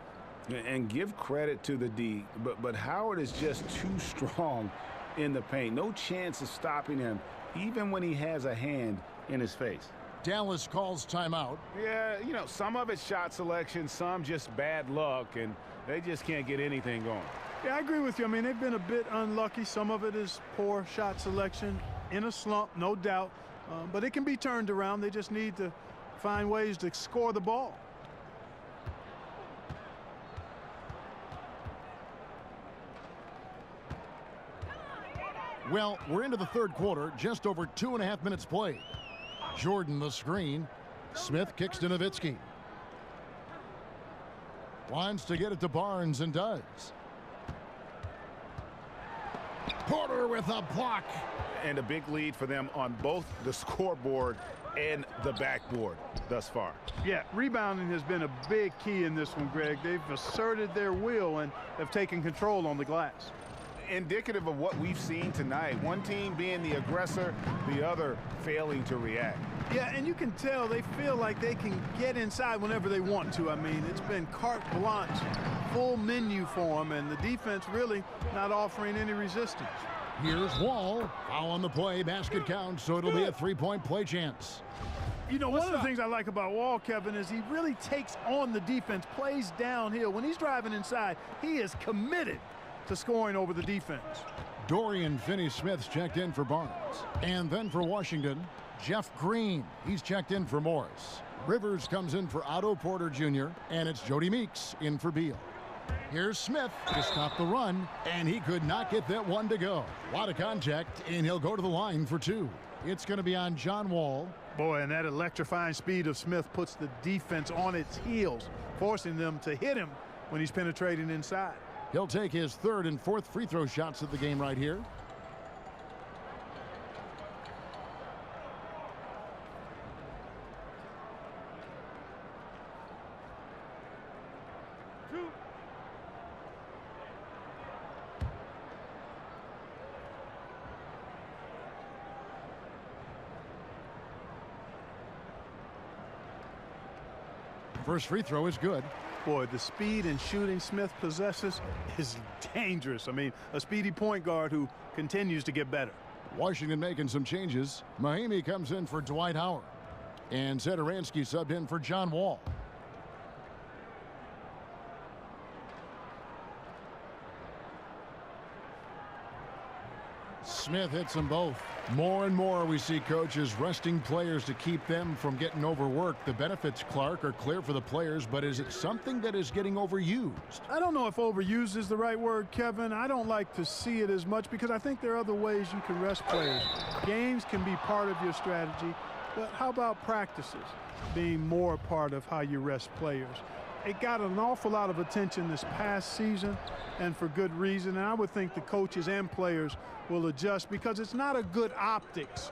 And give credit to the D, but Howard is just too strong in the paint. No chance of stopping him, even when he has a hand in his face. Dallas calls timeout. Yeah, you know, some of it's shot selection, some just bad luck, and they just can't get anything going. Yeah, I agree with you. I mean, they've been a bit unlucky. Some of it is poor shot selection, in a slump, no doubt. But it can be turned around. They just need to find ways to score the ball. Well, we're into the third quarter, just over 2.5 minutes played. Jordan the screen. Smith kicks to Nowitzki. Wants to get it to Barnes and does. Porter with a block. And a big lead for them on both the scoreboard and the backboard thus far. Yeah, rebounding has been a big key in this one, Greg. They've asserted their will and have taken control on the glass. Indicative of what we've seen tonight. One team being the aggressor, the other failing to react. Yeah, and you can tell they feel like they can get inside whenever they want to. I mean, it's been carte blanche, full menu for them, and the defense really not offering any resistance. Here's Wall. Foul on the play. Basket counts, so it'll be a 3-point play chance. You know, one of the things I like about Wall, Kevin, is he really takes on the defense, plays downhill. When he's driving inside, he is committed to scoring over the defense. Dorian Finney-Smith's checked in for Barnes. And then for Washington, Jeff Green. He's checked in for Morris. Rivers comes in for Otto Porter Jr. And it's Jody Meeks in for Beal. Here's Smith to stop the run, and he could not get that one to go. A lot of contact, and he'll go to the line for 2. It's going to be on John Wall. Boy, and that electrifying speed of Smith puts the defense on its heels, forcing them to hit him when he's penetrating inside. He'll take his 3rd and 4th free throw shots of the game right here. First free throw is good. Boy, the speed and shooting Smith possesses is dangerous. I mean, a speedy point guard who continues to get better. Washington making some changes. Mahimi comes in for Dwight Howard. And Zedaransky subbed in for John Wall. Smith hits them both. More and more we see coaches resting players to keep them from getting overworked. The benefits, Clark, are clear for the players, but is it something that is getting overused? I don't know if overused is the right word, Kevin. I don't like to see it as much because I think there are other ways you can rest players. Games can be part of your strategy, but how about practices being more a part of how you rest players? It got an awful lot of attention this past season, and for good reason. And I would think the coaches and players will adjust because it's not a good optics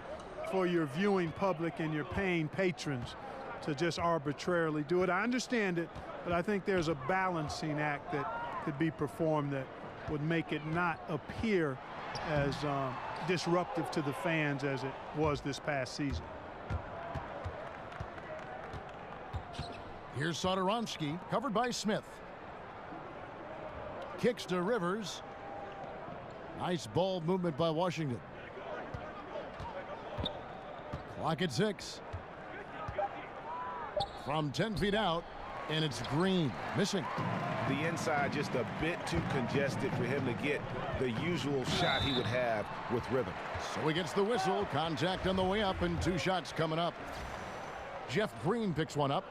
for your viewing public and your paying patrons to just arbitrarily do it. I understand it, but I think there's a balancing act that could be performed that would make it not appear as disruptive to the fans as it was this past season. Here's Satoransky, covered by Smith. Kicks to Rivers. Nice ball movement by Washington. Clock at 6. From 10 feet out, and it's Green, missing. The inside just a bit too congested for him to get the usual shot he would have with rhythm. So he gets the whistle, contact on the way up, and 2 shots coming up. Jeff Green picks one up.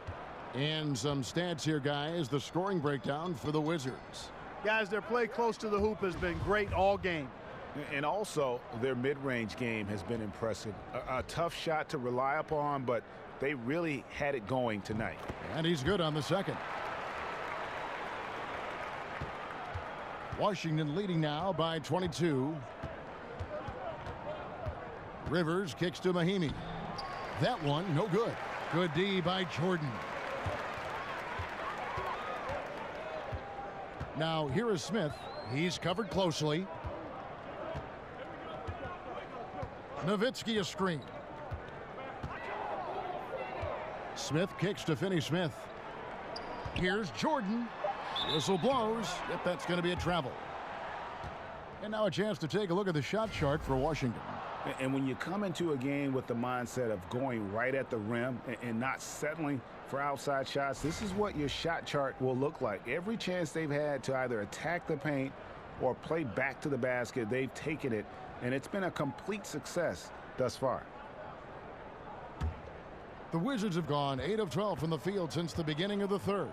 And some stats here, guys. The scoring breakdown for the Wizards. Guys, their play close to the hoop has been great all game. And also, their mid-range game has been impressive. A tough shot to rely upon, but they really had it going tonight. And he's good on the second. Washington leading now by 22. Rivers kicks to Mahimi. That one, no good. Good D by Jordan. Now here is Smith. He's covered closely. Nowitzki a screen. Smith kicks to Finney-Smith. Here's Jordan. Whistle blows. Yep, that's going to be a travel. And now a chance to take a look at the shot chart for Washington. And when you come into a game with the mindset of going right at the rim and not settling for outside shots, this is what your shot chart will look like. Every chance they've had to either attack the paint or play back to the basket, they've taken it, and it's been a complete success thus far. The Wizards have gone 8 of 12 from the field since the beginning of the third.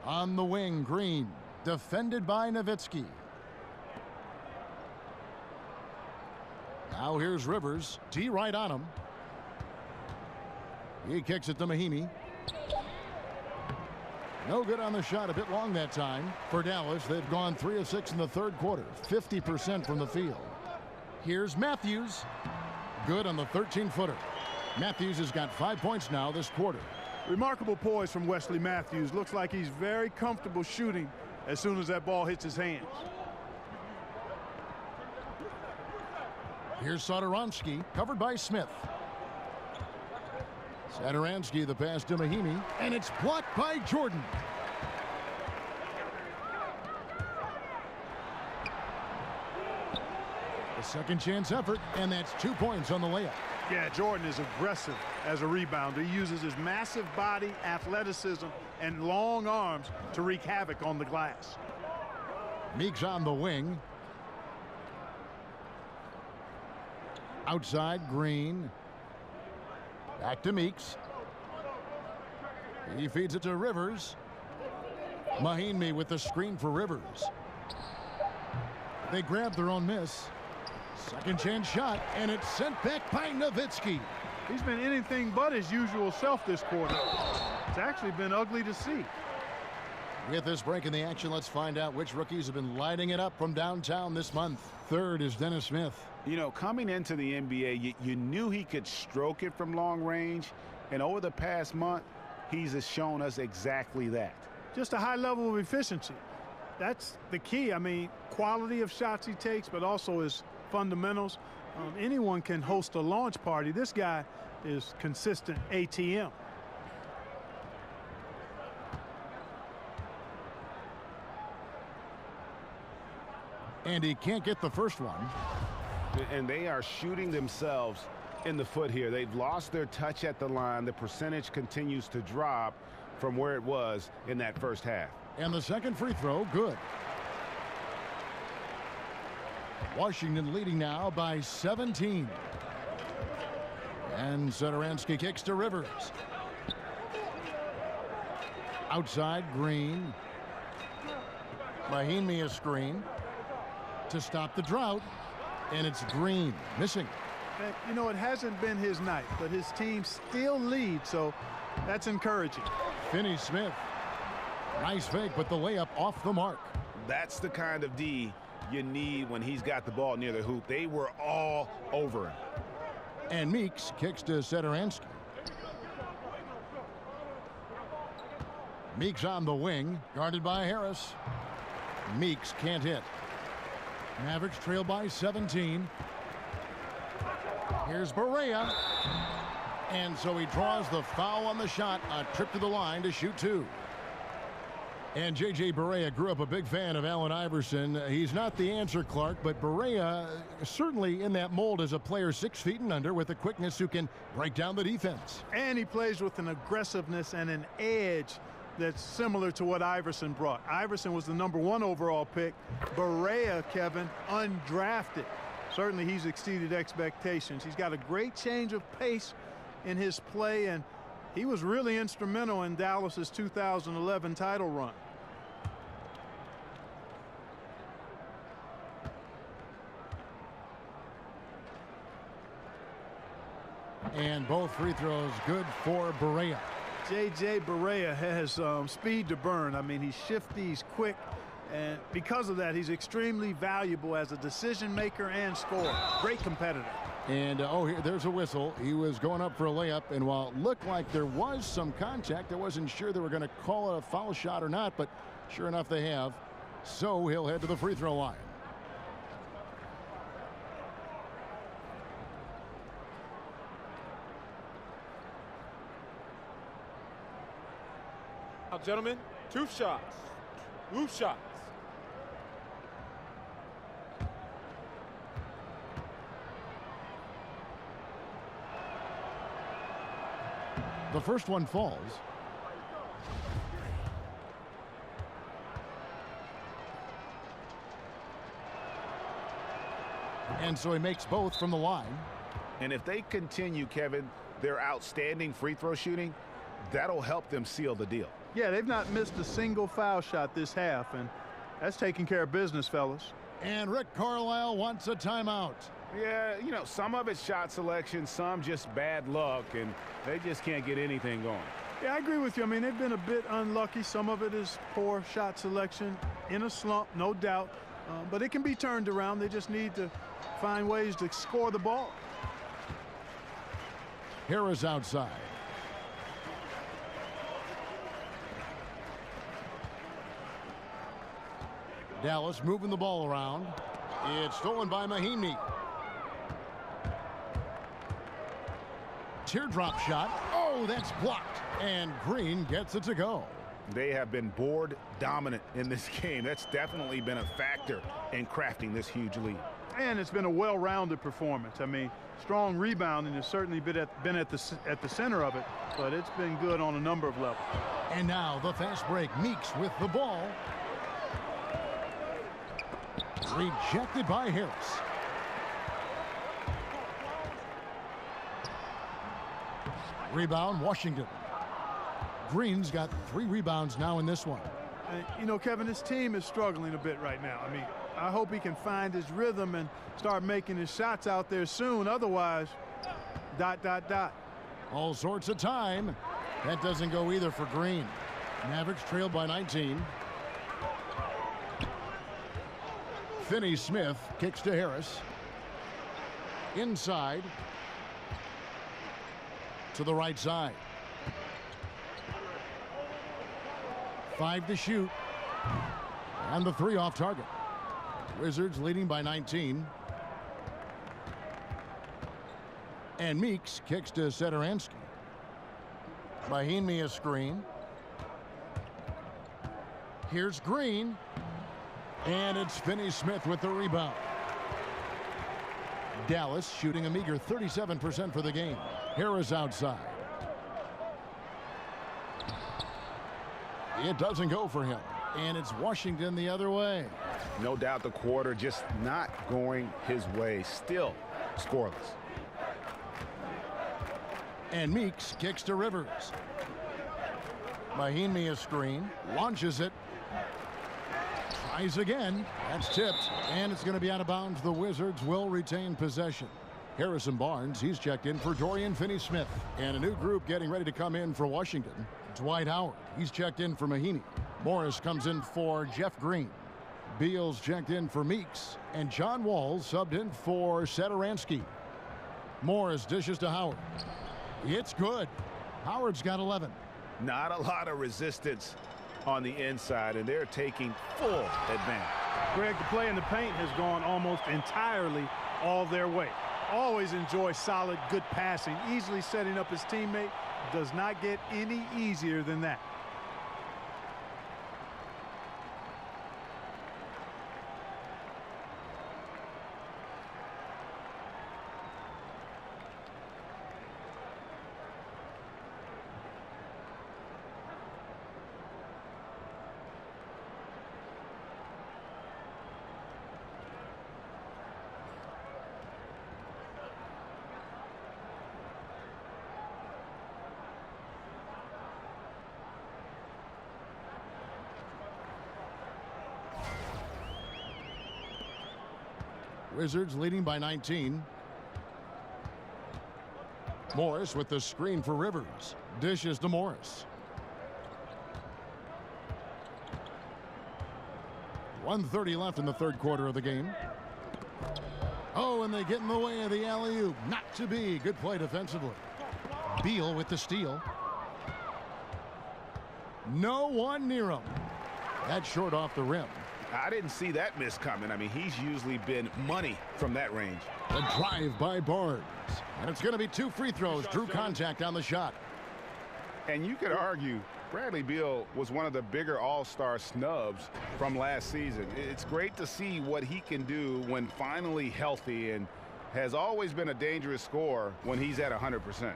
On the wing, Green, defended by Nowitzki. Now here's Rivers. D right on him. He kicks it to Mahimi. No good on the shot. A bit long that time for Dallas. They've gone 3 of 6 in the third quarter. 50% from the field. Here's Matthews. Good on the 13-footer. Matthews has got 5 points now this quarter. Remarkable poise from Wesley Matthews. Looks like he's very comfortable shooting as soon as that ball hits his hands. Here's Satoransky, covered by Smith. Satoransky, the pass to Mahimi, and it's blocked by Jordan. A second chance effort, and that's 2 points on the layup. Yeah, Jordan is aggressive as a rebounder. He uses his massive body, athleticism, and long arms to wreak havoc on the glass. Meeks on the wing. Outside, Green. Back to Meeks. He feeds it to Rivers. Mahinmi with the screen for Rivers. They grab their own miss. Second chance shot, and it's sent back by Nowitzki. He's been anything but his usual self this quarter. It's actually been ugly to see. With this break in the action, let's find out which rookies have been lighting it up from downtown this month. Third is Dennis Smith. You know, coming into the NBA, you knew he could stroke it from long range, and over the past month, he's shown us exactly that. Just a high level of efficiency. That's the key. I mean, quality of shots he takes, but also his fundamentals. Anyone can host a launch party. This guy is consistent ATM. And he can't get the first one. And they are shooting themselves in the foot here. They've lost their touch at the line. The percentage continues to drop from where it was in that first half. And the second free throw, good. Washington leading now by 17. And Satoransky kicks to Rivers. Outside, Green. Mahinmi a screen to stop the drought. And it's Green missing. You know, it hasn't been his night, but his team still leads, so that's encouraging. Finney-Smith. Nice fake, but the layup off the mark. That's the kind of D you need when he's got the ball near the hoop. They were all over him. And Meeks kicks to Satoransky. Meeks on the wing, guarded by Harris. Meeks can't hit. Mavericks trail by 17. Here's Barea. And so he draws the foul on the shot. A trip to the line to shoot two. And J.J. Barea grew up a big fan of Allen Iverson. He's not the answer, Clark, but Barea certainly in that mold as a player 6 feet and under with a quickness who can break down the defense. And he plays with an aggressiveness and an edge that's similar to what Iverson brought. Iverson was the #1 overall pick. Barea, Kevin, undrafted. Certainly he's exceeded expectations. He's got a great change of pace in his play, and he was really instrumental in Dallas's 2011 title run. And both free throws good for Barea. J.J. Barea has speed to burn. I mean, he's shifty, he's quick, and because of that, he's extremely valuable as a decision maker and scorer. Great competitor. And there's a whistle. He was going up for a layup, and while it looked like there was some contact, I wasn't sure they were going to call it a foul shot or not, but sure enough they have. So he'll head to the free throw line. Now, gentlemen, 2 shots. 2 shots. The first one falls. And so he makes both from the line. And if they continue, Kevin, their outstanding free throw shooting, that'll help them seal the deal. Yeah, they've not missed a single foul shot this half, and that's taking care of business, fellas. And Rick Carlisle wants a timeout. Yeah, you know, some of it's shot selection, some just bad luck, and they just can't get anything going. Yeah, I agree with you. I mean, they've been a bit unlucky. Some of it is poor shot selection, in a slump, no doubt. But it can be turned around. They just need to find ways to score the ball. Harris outside. Dallas moving the ball around. It's stolen by Mahinmi. Teardrop shot. Oh, that's blocked. And Green gets it to go. They have been board dominant in this game. That's definitely been a factor in crafting this huge lead. And it's been a well-rounded performance. I mean, strong rebounding has certainly been at the center of it, but it's been good on a number of levels. And now the fast break. Meeks with the ball. Rejected by Harris. Rebound, Washington. Green's got 3 rebounds now in this one. You know, Kevin, this team is struggling a bit right now. I mean, I hope he can find his rhythm and start making his shots out there soon. Otherwise, ... All sorts of time. That doesn't go either for Green. Mavericks trailed by 19. Finney-Smith kicks to Harris. Inside. To the right side. 5 to shoot. And the 3 off target. Wizards leading by 19. And Meeks kicks to Satoransky. Mahinmi a screen. Here's Green. And it's Finney-Smith with the rebound. Dallas shooting a meager 37% for the game. Harris outside. It doesn't go for him. And it's Washington the other way. No doubt the quarter just not going his way. Still scoreless. And Meeks kicks to Rivers. Mahinmi a screen. Launches it. Tries again. That's tipped. And it's going to be out of bounds. The Wizards will retain possession. Harrison Barnes, he's checked in for Dorian Finney-Smith. And a new group getting ready to come in for Washington. Dwight Howard, he's checked in for Mahinmi. Morris comes in for Jeff Green. Beal's checked in for Meeks. And John Wall subbed in for Satoransky. Morris dishes to Howard. It's good. Howard's got 11. Not a lot of resistance on the inside, and they're taking full advantage. Greg, the play in the paint has gone almost entirely all their way. Always enjoy solid, good passing. Easily setting up his teammate. Does not get any easier than that. Wizards leading by 19. Morris with the screen for Rivers. Dishes to Morris. 1:30 left in the third quarter of the game. Oh, and they get in the way of the alley-oop. Not to be. Good play defensively. Beal with the steal. No one near him. That's short off the rim. I didn't see that miss coming. I mean, he's usually been money from that range. The drive by Barnes. And it's going to be 2 free throws. Drew contact on the shot. And you could argue Bradley Beal was one of the bigger all-star snubs from last season. It's great to see what he can do when finally healthy, and has always been a dangerous scorer when he's at 100%.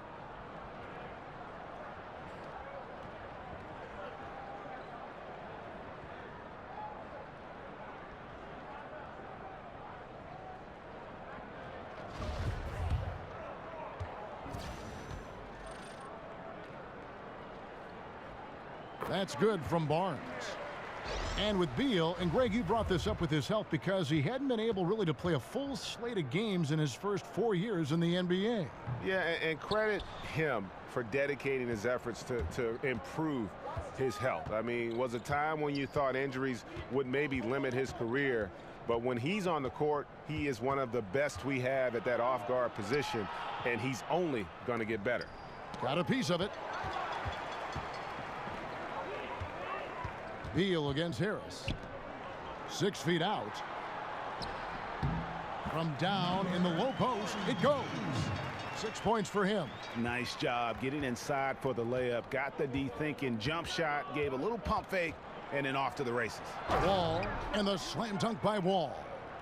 That's good from Barnes. And with Beal, and Greg, you brought this up with his health because he hadn't been able really to play a full slate of games in his first 4 years in the NBA. Yeah, and credit him for dedicating his efforts to improve his health. I mean, was a time when you thought injuries would maybe limit his career, but when he's on the court, he is one of the best we have at that off-guard position, and he's only going to get better. Got a piece of it. Beal against Harris. 6 feet out. From down in the low post, it goes. 6 points for him. Nice job getting inside for the layup. Got the D thinking. Jump shot, gave a little pump fake, and then off to the races. Wall, and the slam dunk by Wall.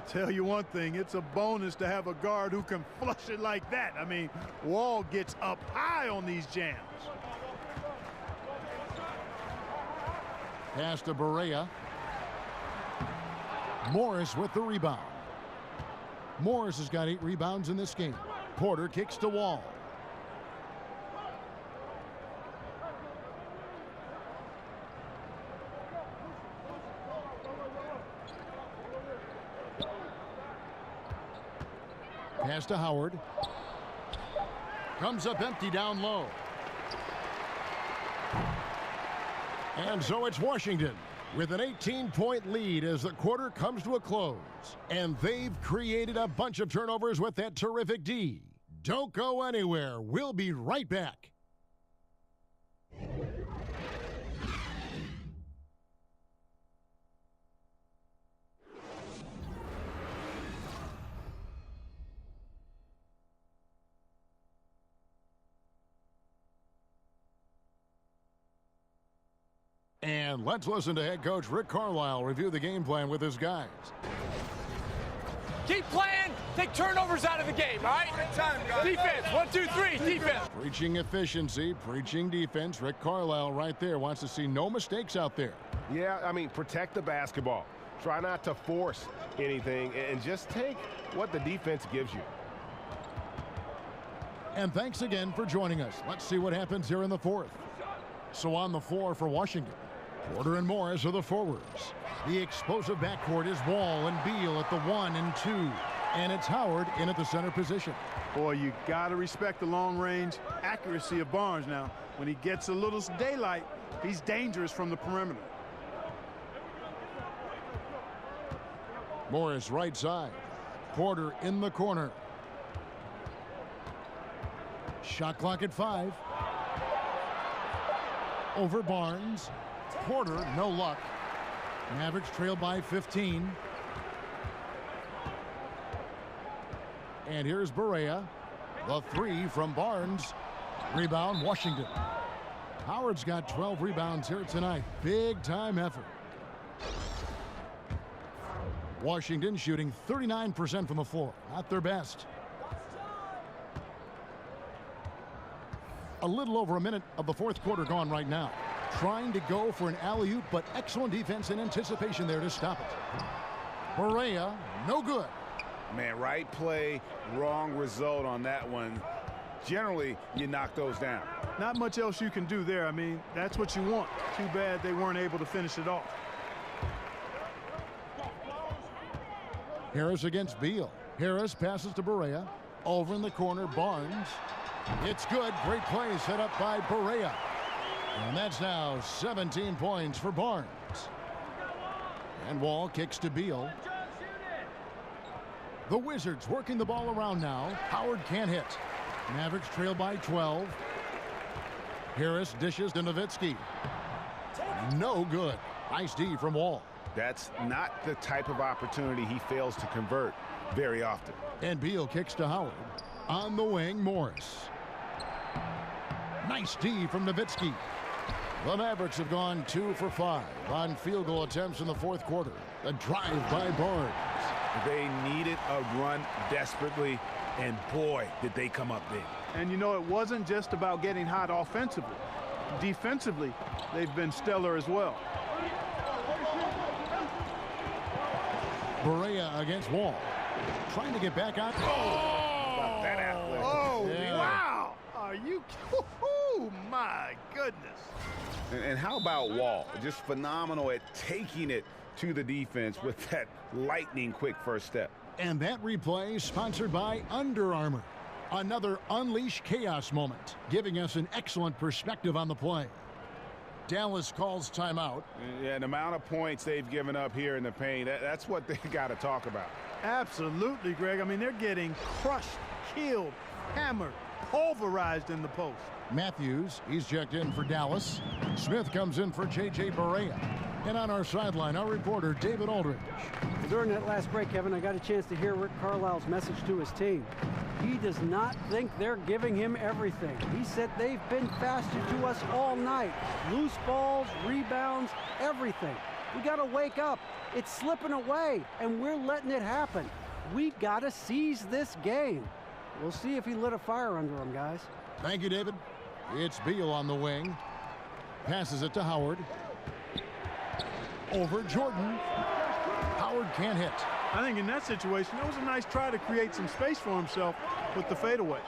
Tell you one thing, it's a bonus to have a guard who can flush it like that. I mean, Wall gets up high on these jams. Pass to Barea. Morris with the rebound. Morris has got 8 rebounds in this game. Porter kicks to Wall. Pass to Howard. Comes up empty down low. And so it's Washington with an 18-point lead as the quarter comes to a close. And they've created a bunch of turnovers with that terrific D. Don't go anywhere. We'll be right back. And let's listen to head coach Rick Carlisle review the game plan with his guys. Keep playing. Take turnovers out of the game, all right? Defense, 1, 2, 3, defense. Preaching efficiency, preaching defense. Rick Carlisle right there wants to see no mistakes out there. Yeah, I mean, protect the basketball. Try not to force anything and just take what the defense gives you. And thanks again for joining us. Let's see what happens here in the fourth. So on the floor for Washington, Porter and Morris are the forwards. The explosive backcourt is Wall and Beal at the 1 and 2. And it's Howard in at the center position. Boy, you got to respect the long-range accuracy of Barnes now. When he gets a little daylight, he's dangerous from the perimeter. Morris right side. Porter in the corner. Shot clock at 5. Over Barnes. Porter, no luck. Mavericks trail by 15. And here's Barea. The 3 from Barnes. Rebound, Washington. Howard's got 12 rebounds here tonight. Big time effort. Washington shooting 39% from the floor. Not their best. A little over a minute of the fourth quarter gone right now. Trying to go for an alley-oop, but excellent defense and anticipation there to stop it. Barea, no good. Man, right play, wrong result on that one. Generally, you knock those down. Not much else you can do there. I mean, that's what you want. Too bad they weren't able to finish it off. Harris against Beal. Harris passes to Barea. Over in the corner, Barnes. It's good. Great play set up by Barea. And that's now 17 points for Barnes. And Wall kicks to Beal. The Wizards working the ball around now. Howard can't hit. Mavericks trail by 12. Harris dishes to Nowitzki. No good. Nice D from Wall. That's not the type of opportunity he fails to convert very often. And Beal kicks to Howard. On the wing, Morris. Nice D from Nowitzki. The Mavericks have gone 2 for 5 on field goal attempts in the fourth quarter. A drive by Barnes. They needed a run desperately, and boy, did they come up big. And you know, it wasn't just about getting hot offensively. Defensively, they've been stellar as well. Barea against Wall. Trying to get back out. Oh, yeah. Wow. Are you? Oh, my goodness. And how about Wall? Just phenomenal at taking it to the defense with that lightning quick first step. And that replay sponsored by Under Armour. Another Unleash Chaos moment, giving us an excellent perspective on the play. Dallas calls timeout. Yeah, the amount of points they've given up here in the paint, that's what they got to talk about. Absolutely, Greg. I mean, they're getting crushed, killed, hammered, pulverized in the post. Matthews, he's checked in for Dallas. Smith comes in for J.J. Barea. And on our sideline, our reporter, David Aldridge. During that last break, Kevin, I got a chance to hear Rick Carlisle's message to his team. He does not think they're giving him everything. He said they've been faster to us all night. Loose balls, rebounds, everything. We got to wake up. It's slipping away, and we're letting it happen. We got to seize this game. We'll see if he lit a fire under him, guys. Thank you, David. It's Beal on the wing. Passes it to Howard. Over Jordan. Howard can't hit. I think in that situation, that was a nice try to create some space for himself with the fadeaway.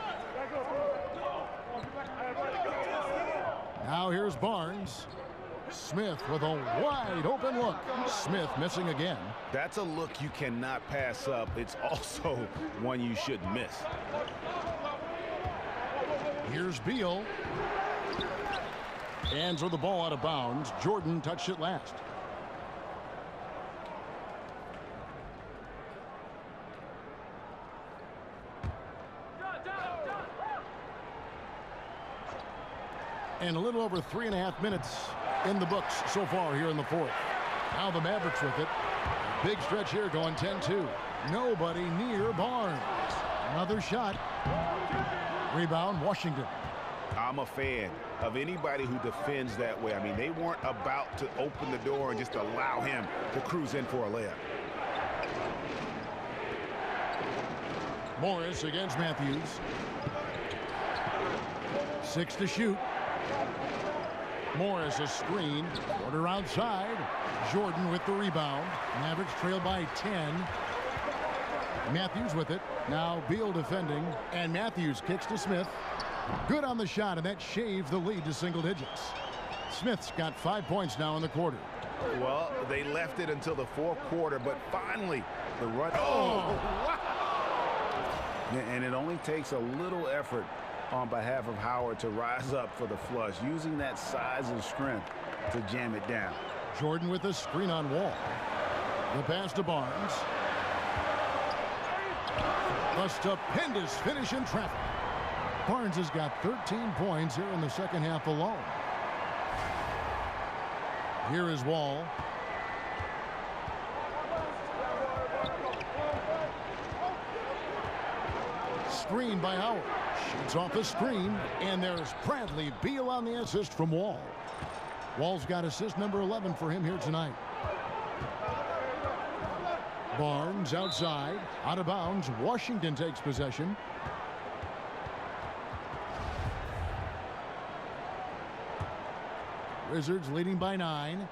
Now here's Barnes. Smith with a wide open look. Smith missing again. That's a look you cannot pass up. It's also one you shouldn't miss. Here's Beal. Hands with the ball out of bounds. Jordan touched it last. And a little over 3.5 minutes in the books so far here in the fourth. Now the Mavericks with it. Big stretch here going 10-2. Nobody near Barnes. Another shot. Rebound, Washington. I'm a fan of anybody who defends that way. I mean, they weren't about to open the door and just allow him to cruise in for a layup. Morris against Matthews. 6 to shoot. Morris a screen. Porter outside. Jordan with the rebound. Mavericks trail by 10. Matthews with it. Now Beal defending. And Matthews kicks to Smith. Good on the shot, and that shaved the lead to single digits. Smith's got 5 points now in the quarter. Well, they left it until the fourth quarter, but finally the run. Oh, wow! And it only takes a little effort on behalf of Howard to rise up for the flush, using that size and strength to jam it down. Jordan with the screen on Wall. The pass to Barnes. A stupendous finish in traffic. Barnes has got 13 points here in the second half alone. Here is Wall. Screen by Howard. Shoots off the screen, and there's Bradley Beal on the assist from Wall. Wall's got assist number 11 for him here tonight. Barnes outside, out of bounds. Washington takes possession. Wizards leading by 9.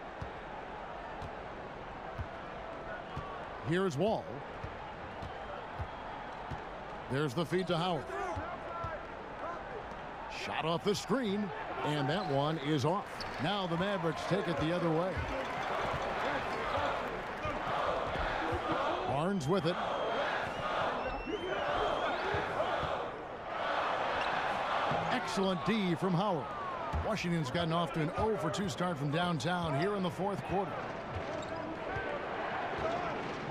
Here's Wall. There's the feed to Howard. Shot off the screen, and that one is off. Now the Mavericks take it the other way. Barnes with it. Excellent D from Howard. Washington's gotten off to an 0-for-2 start from downtown here in the fourth quarter.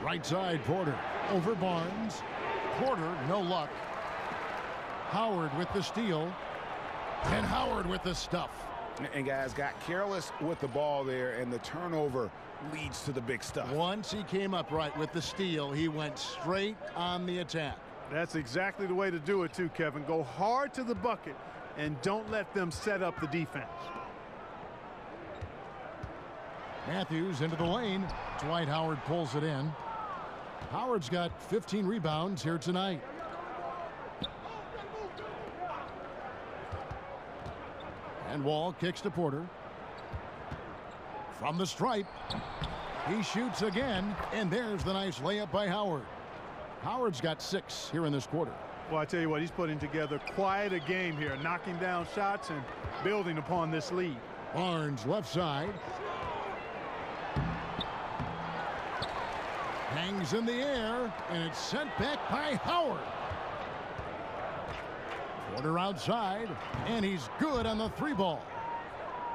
Right side, Porter over Barnes. Porter, no luck. Howard with the steal. And Howard with the stuff. And guys got careless with the ball there, and the turnover leads to the big stuff. Once he came up right with the steal, he went straight on the attack. That's exactly the way to do it too, Kevin. Go hard to the bucket and don't let them set up the defense. Matthews into the lane. Dwight Howard pulls it in. Howard's got 15 rebounds here tonight. And Wall kicks to Porter. From the stripe. He shoots again, and there's the nice layup by Howard. Howard's got 6 here in this quarter. Well, I tell you what, he's putting together quite a game here, knocking down shots and building upon this lead. Barnes left side. Hangs in the air, and it's sent back by Howard. Porter outside, and he's good on the 3-ball.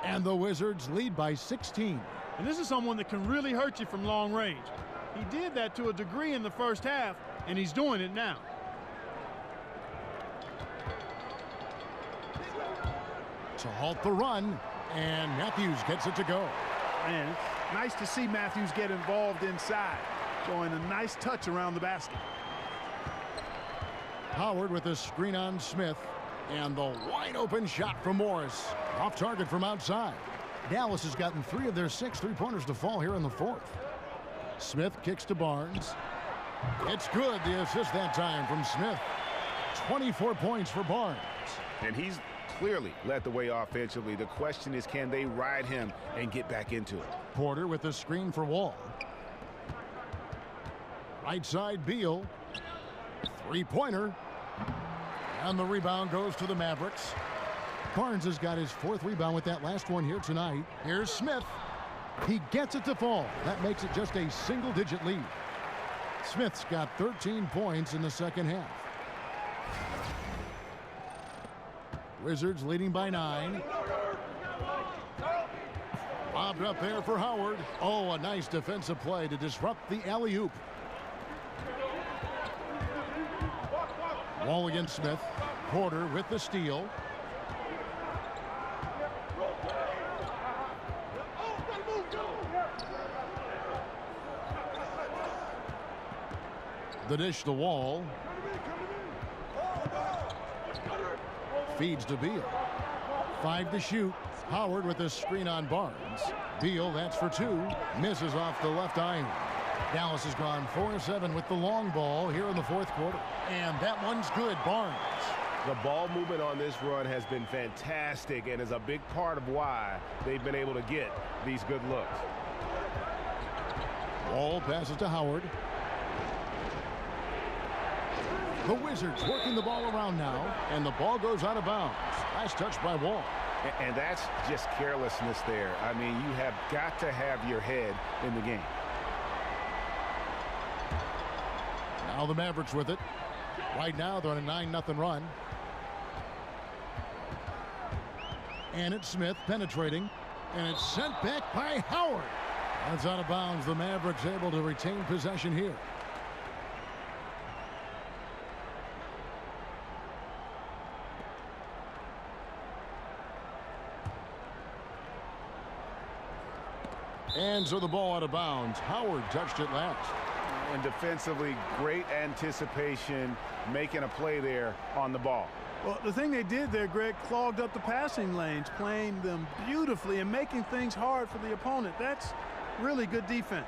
And the Wizards lead by 16. And this is someone that can really hurt you from long range. He did that to a degree in the first half, and he's doing it now. To halt the run, and Matthews gets it to go. And it's nice to see Matthews get involved inside, showing a nice touch around the basket. Howard with a screen on Smith, and the wide open shot from Morris. Off target from outside. Dallas has gotten 3 of their 6 3-pointers to fall here in the fourth. Smith kicks to Barnes. It's good, the assist that time from Smith. 24 points for Barnes. And he's clearly led the way offensively. The question is, can they ride him and get back into it? Porter with the screen for Wall. Right side, Beal. Three-pointer. And the rebound goes to the Mavericks. Barnes has got his 4th rebound with that last one here tonight. Here's Smith. He gets it to fall. That makes it just a single-digit lead. Smith's got 13 points in the second half. Wizards leading by 9. Lobbed up there for Howard. Oh, a nice defensive play to disrupt the alley-oop. Wall against Smith. Porter with the steal. The dish to Wall. Feeds to Beal. 5 to shoot. Howard with a screen on Barnes. Beal, that's for 2. Misses off the left iron. Dallas has gone 4-7 with the long ball here in the 4th quarter. And that one's good. Barnes. The ball movement on this run has been fantastic and is a big part of why they've been able to get these good looks. Wall passes to Howard. The Wizards working the ball around now, and the ball goes out of bounds. Nice touch by Wall. And that's just carelessness there. I mean, you have got to have your head in the game. Now the Mavericks with it. Right now they're on a 9-0 run. And it's Smith penetrating. And it's sent back by Howard. That's out of bounds. The Mavericks able to retain possession here. And so the ball out of bounds. Howard touched it last. And defensively, great anticipation, making a play there on the ball. Well, the thing they did there, Greg, clogged up the passing lanes, playing them beautifully and making things hard for the opponent. That's really good defense.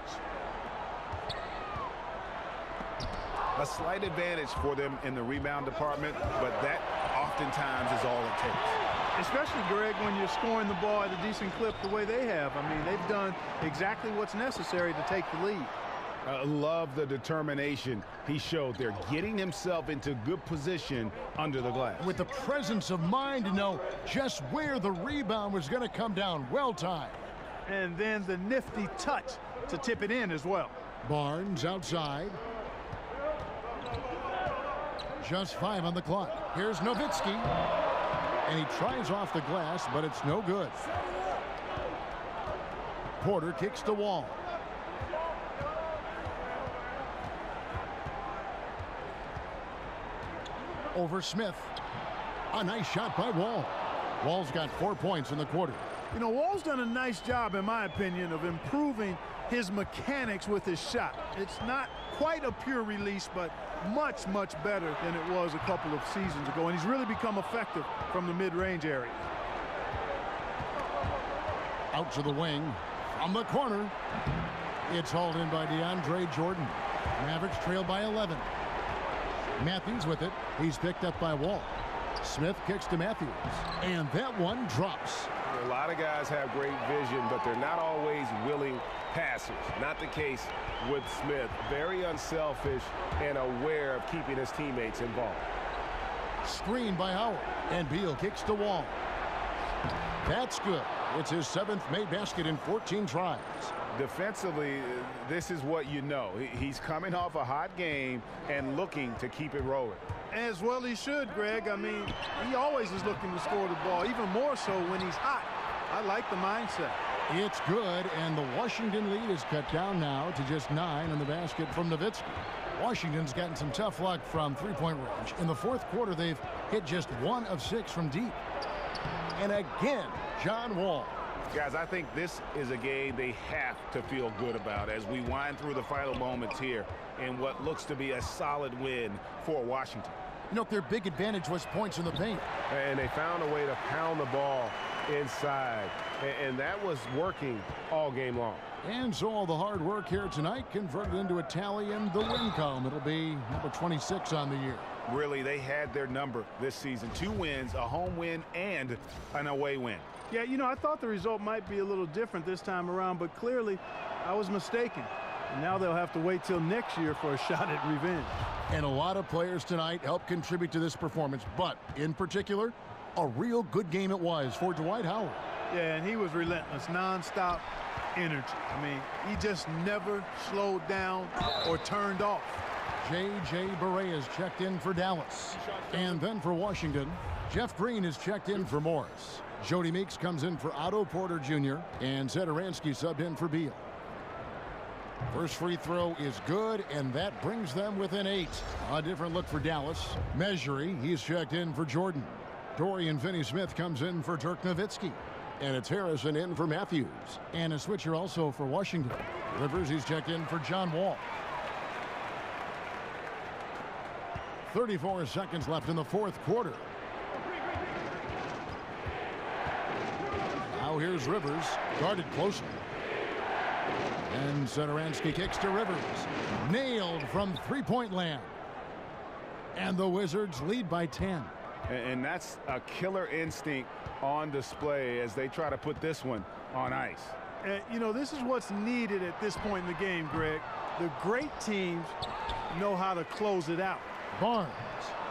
A slight advantage for them in the rebound department, but that oftentimes is all it takes. Especially, Greg, when you're scoring the ball at a decent clip the way they have. I mean, they've done exactly what's necessary to take the lead. I love the determination he showed there, getting himself into good position under the glass. With the presence of mind to know just where the rebound was going to come down. Well timed. And then the nifty touch to tip it in as well. Barnes outside. Just 5 on the clock. Here's Nowitzki. And he tries off the glass, but it's no good. Porter kicks the Wall. Over Smith. A nice shot by Wall. Wall's got 4 points in the quarter. You know, Wall's done a nice job, in my opinion, of improving his mechanics with his shot. It's not quite a pure release, but much, much better than it was a couple of seasons ago. And he's really become effective from the mid-range area. Out to the wing. From the corner. It's hauled in by DeAndre Jordan. Mavericks trail by 11. Matthews with it. He's picked up by Wall. Smith kicks to Matthews. And that one drops. A lot of guys have great vision, but they're not always willing passers. Not the case with Smith. Very unselfish and aware of keeping his teammates involved. Screen by Howard. And Beal kicks to Wall. That's good. It's his 7th made basket in 14 tries. Defensively, this is what you know. He's coming off a hot game and looking to keep it rolling. As well he should, Greg. I mean, he always is looking to score the ball, even more so when he's hot. I like the mindset. It's good, and the Washington lead is cut down now to just 9 on the basket from Nowitzki. Washington's gotten some tough luck from three-point range. In the 4th quarter, they've hit just 1 of 6 from deep. And again, John Wall. Guys, I think this is a game they have to feel good about as we wind through the final moments here in what looks to be a solid win for Washington. You know, their big advantage was points in the paint. And they found a way to pound the ball inside. And that was working all game long. And so all the hard work here tonight converted into a tally in the win column. It'll be number 26 on the year. Really, they had their number this season. 2 wins, a home win, and an away win. Yeah, you know, I thought the result might be a little different this time around, but clearly I was mistaken. And now they'll have to wait till next year for a shot at revenge. And a lot of players tonight helped contribute to this performance, but in particular, a real good game it was for Dwight Howard. Yeah, and he was relentless, nonstop energy. I mean, he just never slowed down or turned off. J.J. Barea is checked in for Dallas. And then for Washington, Jeff Green is checked in for Morris. Jody Meeks comes in for Otto Porter Jr. and Zedaransky subbed in for Beal. First free throw is good, and that brings them within 8. A different look for Dallas. Measury, he's checked in for Jordan. Dorian Finney-Smith comes in for Dirk Nowitzki. And it's Harrison in for Matthews. And a switcher also for Washington. Rivers, he's checked in for John Wall. 34 seconds left in the fourth quarter. Now here's Rivers, guarded closely. And Zedaransky kicks to Rivers. Nailed from three-point land. And the Wizards lead by 10. And that's a killer instinct on display as they try to put this one on ice. You know, this is what's needed at this point in the game, Greg. The great teams know how to close it out. Barnes,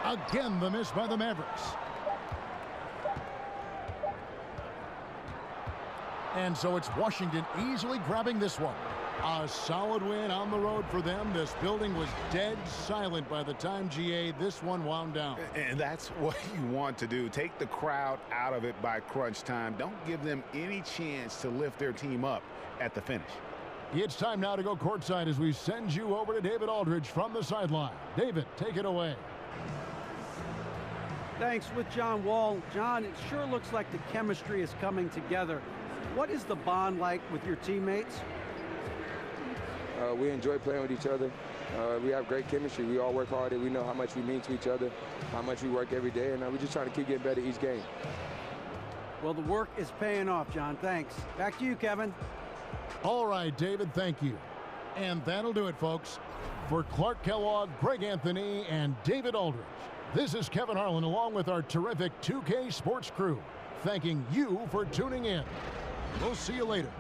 again the miss by the Mavericks. And so it's Washington easily grabbing this one. A solid win on the road for them. This building was dead silent by the time this one wound down. And that's what you want to do. Take the crowd out of it by crunch time. Don't give them any chance to lift their team up at the finish. It's time now to go courtside as we send you over to David Aldridge from the sideline. David, take it away. Thanks. With John Wall. John, it sure looks like the chemistry is coming together. What is the bond like with your teammates? We enjoy playing with each other. We have great chemistry. We all work hard, and we know how much we mean to each other, how much we work every day, and we're just trying to keep getting better each game. Well, the work is paying off, John. Thanks. Back to you, Kevin. All right, David, thank you. And that'll do it, folks. For Clark Kellogg, Greg Anthony, and David Aldridge, this is Kevin Harlan along with our terrific 2K Sports crew, thanking you for tuning in. We'll see you later.